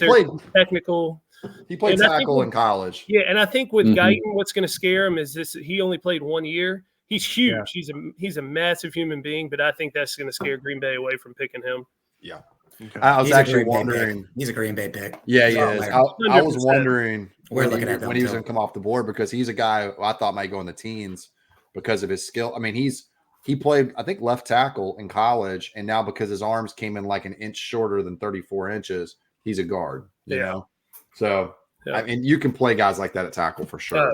technical. He played tackle in college. Yeah, and I think with Guyton, what's going to scare him is this: he only played 1 year. He's huge. Yeah. He's a massive human being, but I think that's going to scare Green Bay away from picking him. Yeah. Okay. I was actually wondering. He's a Green Bay pick. Yeah, he is. I was wondering when he was going to come off the board because he's a guy I thought might go in the teens because of his skill. I mean, he played, I think, left tackle in college, and now because his arms came in like an inch shorter than 34 inches, he's a guard. You know, so I mean, you can play guys like that at tackle for sure.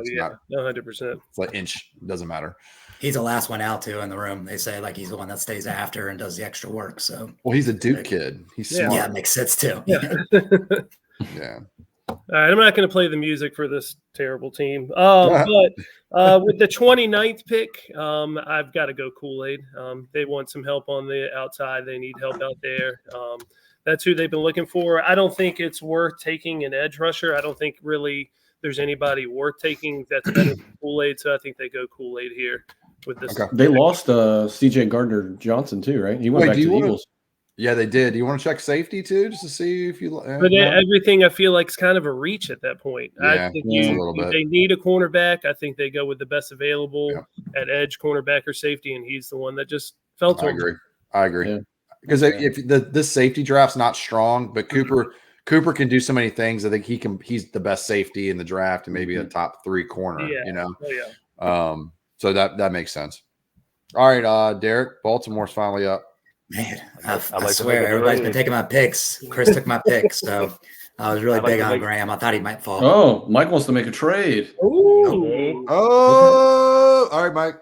100%. It's like inch, doesn't matter. He's the last one out too in the room. They say like he's the one that stays after and does the extra work. So he's a Duke kid. He's smart. Yeah, it makes sense too. Yeah. Yeah. All right, I'm not going to play the music for this terrible team. But with the 29th pick, I've got to go Kool-Aid. They want some help on the outside. They need help out there. That's who they've been looking for. I don't think it's worth taking an edge rusher. I don't think really there's anybody worth taking that's better than Kool-Aid. So I think they go Kool-Aid here with this. Okay. They lost C.J. Gardner-Johnson too, right? He went back to the Eagles. Yeah, they did. Do you want to check safety too, just to see if you? But everything I feel like is kind of a reach at that point. Yeah, I think a little bit. they need a cornerback. I think they go with the best available at edge, cornerback, or safety, and he's the one that just fell to him. I agree. Because if this safety draft's not strong, but Cooper can do so many things. I think he's the best safety in the draft and maybe a top 3 corner. So that makes sense. All right, Derek, Baltimore's finally up. Man, I swear everybody's been taking my picks. Chris took my picks, so I was really big on Graham. I thought he might fall. Oh, Mike wants to make a trade. Ooh. Oh, all right, Mike.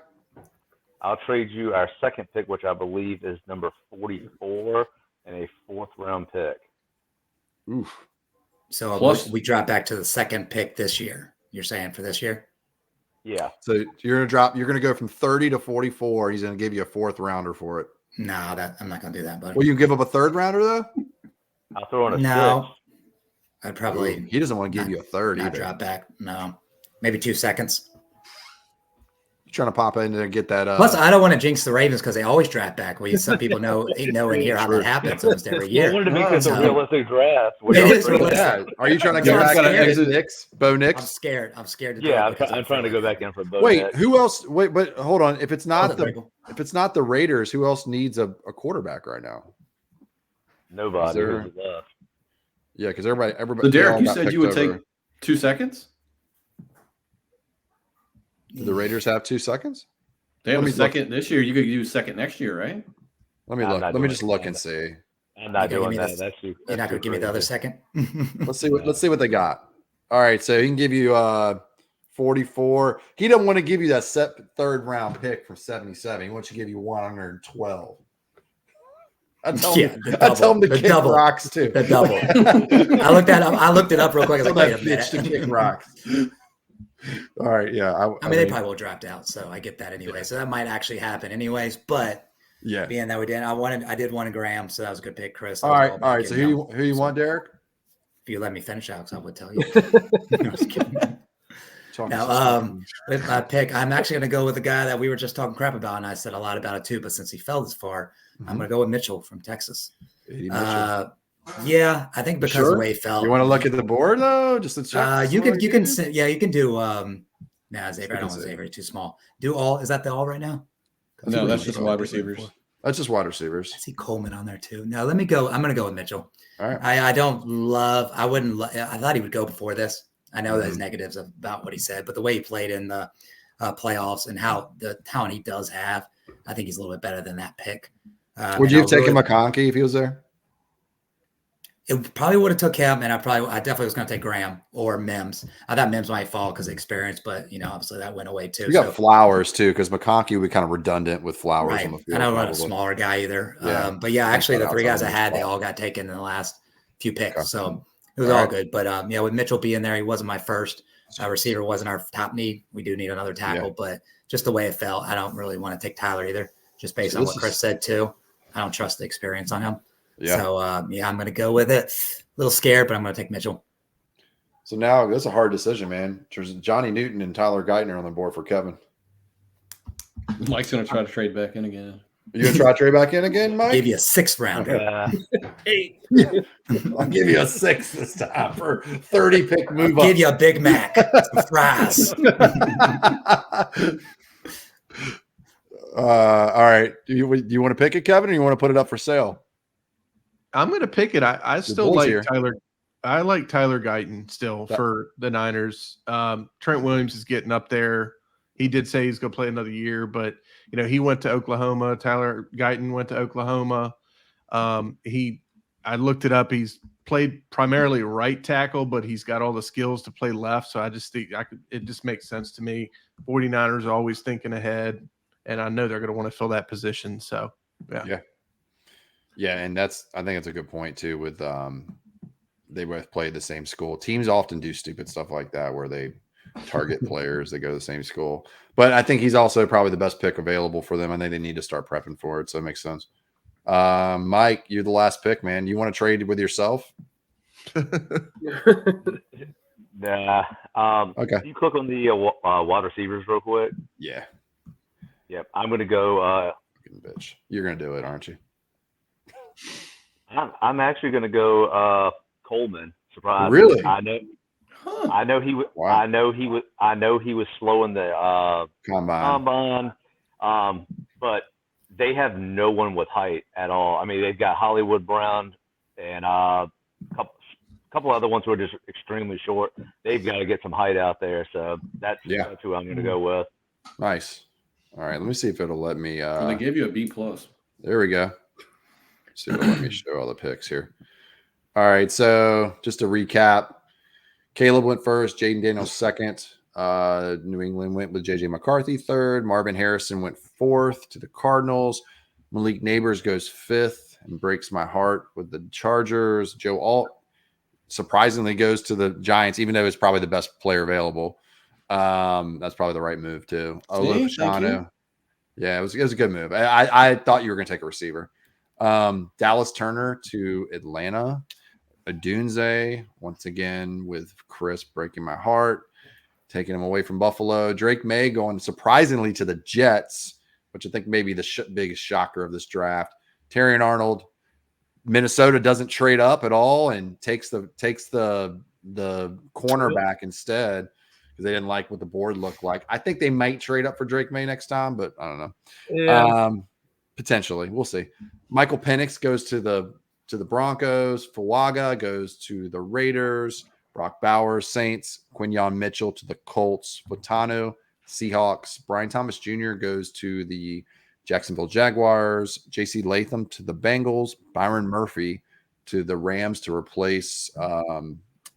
I'll trade you our second pick, which I believe is number 44, and a 4th round pick. Oof. So Plus, we drop back to the second pick this year. You're saying for this year? Yeah. So you're gonna go from 30 to 44. He's gonna give you a 4th rounder for it. No, I'm not gonna do that, buddy. Will you give up a 3rd rounder though? I'll throw in a No. 6. I'd probably He doesn't want to give you a 3rd not either. drop back. No, maybe 2 seconds. You're trying to pop in and get that. Plus, I don't want to jinx the Ravens because they always draft back. Some people know and hear how that happens almost every I year. wanted to make this a realistic draft. It is realistic. Yeah. Are you trying to go Yeah, back I'm and scared. get Bo I'm Nix? scared. I'm scared to do Yeah, it because I'm trying to go back in for both. Wait, who else? Wait, but hold on. If it's not If the Raiders, who else needs a quarterback right now? Nobody Is there- who's left. Yeah, because everybody. So they Derek, all you got said picked you would over. take 2 seconds? Do the Raiders have 2 seconds? They have Let a me look. second this year. You could use second next year, right? Let me I'm look. not Let me doing just it. look and see. I'm not You're gonna doing give me that. That's too. You're not going to give me the other second. Let's see what they got. All right, so he can give you 44. He doesn't want to give you that 3rd round pick from 77. He wants to give you 112. I tell him to The kick double. rocks too. The double. I looked it up real quick. I was Tell like, that wait a bitch to minute. kick rocks. All right, yeah. I mean, they probably will draft out, so I get that anyway. So that might actually happen, anyways. But yeah. being that we did, I did want a Graham, so that was a good pick, Chris. All right. So who you want, Derek? If you let me finish out, I would tell you. No, just kidding. Now, with my pick, I'm actually going to go with the guy that we were just talking crap about, and I said a lot about it too. But since he fell this far, I'm going to go with Mitchell from Texas. Yeah, I think because of the way he fell. You want to look at the board though, just to check. You can do. Xavier. I don't want Xavier too small. Do all? Is that the all right now? No, that's just wide receivers. That's just wide receivers. I see Coleman on there too. No, let me go. I'm going to go with Mitchell. All right. I thought he would go before this. I know there's negatives about what he said, but the way he played in the playoffs and how the talent he does have, I think he's a little bit better than that pick. Would you have taken McConkey if he was there? It probably would have took him, and I definitely was going to take Graham or Mims. I thought Mims might fall because of experience, but obviously that went away too. You got Flowers too, because McConkey would be kind of redundant with Flowers right. on the field. I don't want a smaller guy either. Yeah. But yeah, actually the 3 guys I had, they all got taken in the last few picks, so it was all good. But with Mitchell being there, he wasn't my first receiver, wasn't our top need. We do need another tackle, but just the way it felt, I don't really want to take Tyler either. Just based on what Chris said too, I don't trust the experience on him. Yeah. So I'm going to go with it. A little scared, but I'm going to take Mitchell. So now that's a hard decision, man. There's Johnny Newton and Tyler Geithner on the board for Kevin. Mike's going to try to trade back in again. You gonna try to trade back in again, Mike? Give you a 6th rounder. I'll give you a 6 this time for 30 pick move I'll up. give you a Big Mac, some fries. All right. Do you want to pick it, Kevin, or you want to put it up for sale? I'm going to pick it. I still Bulls like here. Tyler. I like Tyler Guyton still for the Niners. Trent Williams is getting up there. He did say he's going to play another year, but he went to Oklahoma. Tyler Guyton went to Oklahoma. I looked it up. He's played primarily right tackle, but he's got all the skills to play left. So I just think it just makes sense to me. 49ers are always thinking ahead, and I know they're going to want to fill that position. So yeah. Yeah, and I think it's a good point too with they both played the same school. Teams often do stupid stuff like that where they target players that go to the same school. But I think he's also probably the best pick available for them. I think they need to start prepping for it, so it makes sense. Mike, you're the last pick, man. You want to trade with yourself? Nah. Okay. You click on the wide receivers real quick. Yeah. Yep. I'm going to go. Fucking bitch. You're gonna do it, aren't you? I'm actually going to go Coleman. Surprise! Really? I know. Huh. I know he was. Wow. I know he was slow in the Combine. combine. But they have no one with height at all. I mean, they've got Hollywood Brown and couple other ones who are just extremely short. They've got to get some height out there. So that's who I'm going to go with. Nice. All right. Let me see if it'll let me. So they gave you a B+. There we go. See if it'll let me show all the picks here. All right. So just to recap, Caleb went first, Jaden Daniels second. New England went with JJ McCarthy third. Marvin Harrison went fourth to the Cardinals. Malik Neighbors goes fifth and breaks my heart with the Chargers. Joe Alt surprisingly goes to the Giants, even though he's probably the best player available. That's probably the right move too. Thank Yeah, it was a good move. I thought you were going to take a receiver. Dallas Turner to Atlanta. Adunze once again with Chris breaking my heart, taking him away from Buffalo. Drake May going surprisingly to the Jets, which I think may be the biggest shocker of this draft. Terrion Arnold. Minnesota doesn't trade up at all and takes the cornerback instead because they didn't like what the board looked like. I think they might trade up for Drake May next time, but I don't know. Yeah. Potentially, we'll see. Michael Penix goes to the Broncos. Fuaga goes to the Raiders. Brock Bowers, Saints. Quinyon Mitchell to the Colts. Watanu, Seahawks. Brian Thomas Jr. goes to the Jacksonville Jaguars. J.C. Latham to the Bengals. Byron Murphy to the Rams to replace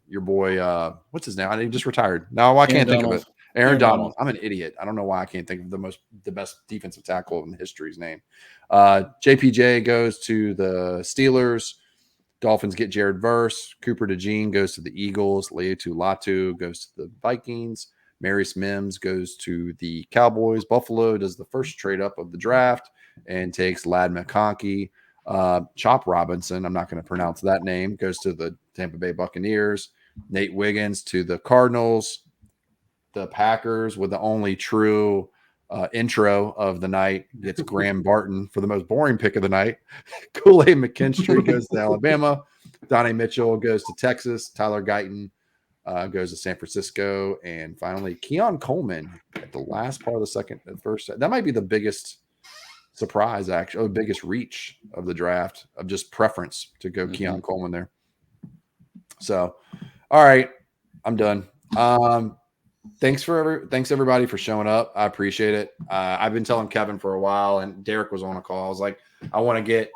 your boy. What's his name? He just retired. No, I can't think of it. Aaron Donald. I'm an idiot. I don't know why I can't think of the best defensive tackle in history's name. JPJ goes to the Steelers. Dolphins get Jared Verse. Cooper DeJean goes to the Eagles. Leotu Latu goes to the Vikings. Marius Mims goes to the Cowboys. Buffalo does the first trade up of the draft and takes Ladd McConkey. Chop Robinson, I'm not going to pronounce that name, goes to the Tampa Bay Buccaneers. Nate Wiggins to the Cardinals. The Packers with the only true intro of the night. It's Graham Barton for the most boring pick of the night. Kool-Aid McKinstry goes to Alabama. Donnie Mitchell goes to Texas. Tyler Guyton goes to San Francisco. And finally, Keon Coleman at the last part of the first. That might be the biggest surprise, actually, or the biggest reach of the draft of just preference to go Keon Coleman there. So, all right, I'm done. Thanks everybody for showing up. I appreciate it. I've been telling Kevin for a while, and Derek was on a call. I was like, I want to get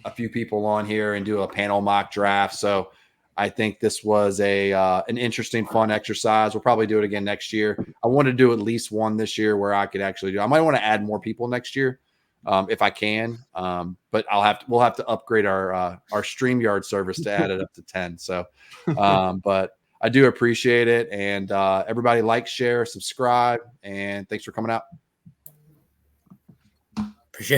a few people on here and do a panel mock draft. So I think this was an interesting, fun exercise. We'll probably do it again next year. I want to do at least one this year where I could actually do. I might want to add more people next year if I can. But we'll have to upgrade our StreamYard service to add it up to 10. So, but I do appreciate it. And everybody like, share, subscribe, and thanks for coming out.